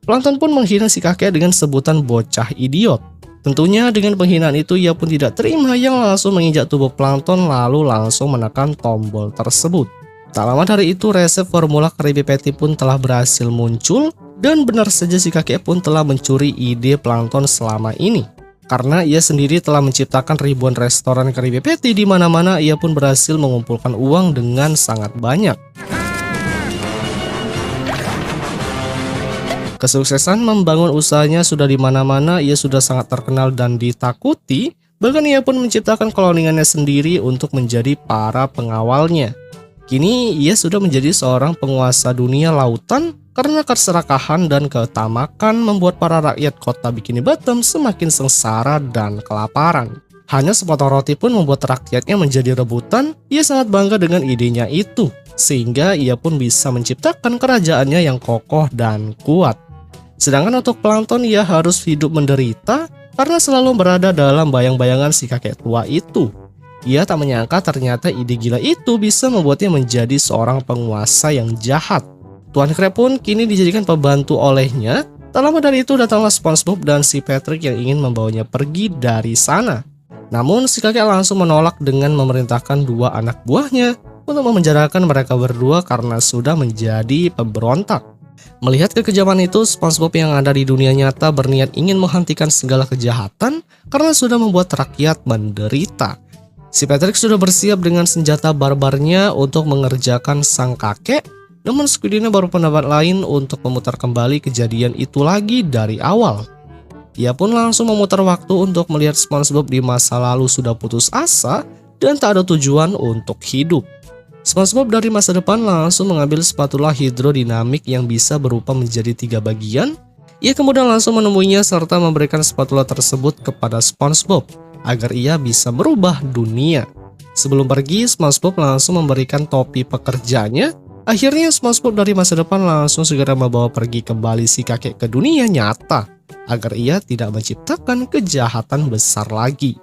Plankton pun menghina si kakek dengan sebutan bocah idiot. Tentunya dengan penghinaan itu ia pun tidak terima, yang langsung menginjak tubuh Plankton lalu langsung menekan tombol tersebut. Tak lama dari itu resep formula Krabby Patty pun telah berhasil muncul, dan benar saja si kakek pun telah mencuri ide Plankton selama ini. Karena ia sendiri telah menciptakan ribuan restoran Krabby Patty di mana-mana, ia pun berhasil mengumpulkan uang dengan sangat banyak. Kesuksesan membangun usahanya sudah di mana-mana, ia sudah sangat terkenal dan ditakuti. Bahkan ia pun menciptakan koloniannya sendiri untuk menjadi para pengawalnya. Kini ia sudah menjadi seorang penguasa dunia lautan karena keserakahan dan ketamakan membuat para rakyat kota Bikini Bottom semakin sengsara dan kelaparan. Hanya sepotong roti pun membuat rakyatnya menjadi rebutan. Ia sangat bangga dengan idenya itu, sehingga ia pun bisa menciptakan kerajaannya yang kokoh dan kuat. Sedangkan untuk Plankton, ia harus hidup menderita karena selalu berada dalam bayang-bayangan si kakek tua itu. Ia tak menyangka ternyata ide gila itu bisa membuatnya menjadi seorang penguasa yang jahat. Tuan Crab pun kini dijadikan pembantu olehnya. Tak lama dari itu datanglah SpongeBob dan si Patrick yang ingin membawanya pergi dari sana. Namun si kakek langsung menolak dengan memerintahkan dua anak buahnya untuk memenjarakan mereka berdua karena sudah menjadi pemberontak. Melihat kekejaman itu, SpongeBob yang ada di dunia nyata berniat ingin menghentikan segala kejahatan karena sudah membuat rakyat menderita. Si Patrick sudah bersiap dengan senjata barbarnya untuk mengerjakan sang kakek, namun Squidina baru pendapat lain untuk memutar kembali kejadian itu lagi dari awal. Ia pun langsung memutar waktu untuk melihat SpongeBob di masa lalu sudah putus asa dan tak ada tujuan untuk hidup. SpongeBob dari masa depan langsung mengambil spatula hidrodinamik yang bisa berupa menjadi 3 bagian. Ia kemudian langsung menemuinya serta memberikan spatula tersebut kepada SpongeBob agar ia bisa merubah dunia. Sebelum pergi, SpongeBob langsung memberikan topi pekerjanya. Akhirnya SpongeBob dari masa depan langsung segera membawa pergi kembali si kakek ke dunia nyata agar ia tidak menciptakan kejahatan besar lagi.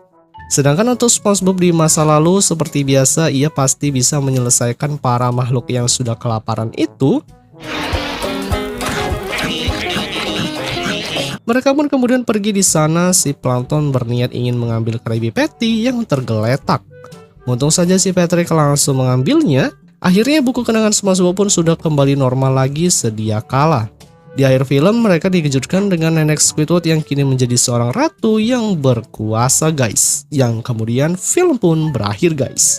Sedangkan untuk SpongeBob di masa lalu, seperti biasa ia pasti bisa menyelesaikan para makhluk yang sudah kelaparan itu. Mereka pun kemudian pergi di sana. Si Plankton berniat ingin mengambil Krabby Patty yang tergeletak. Untung saja si Patrick langsung mengambilnya. Akhirnya buku kenangan SpongeBob pun sudah kembali normal lagi sedia kala. Di akhir film mereka dikejutkan dengan nenek Squidward yang kini menjadi seorang ratu yang berkuasa guys. Yang kemudian film pun berakhir guys.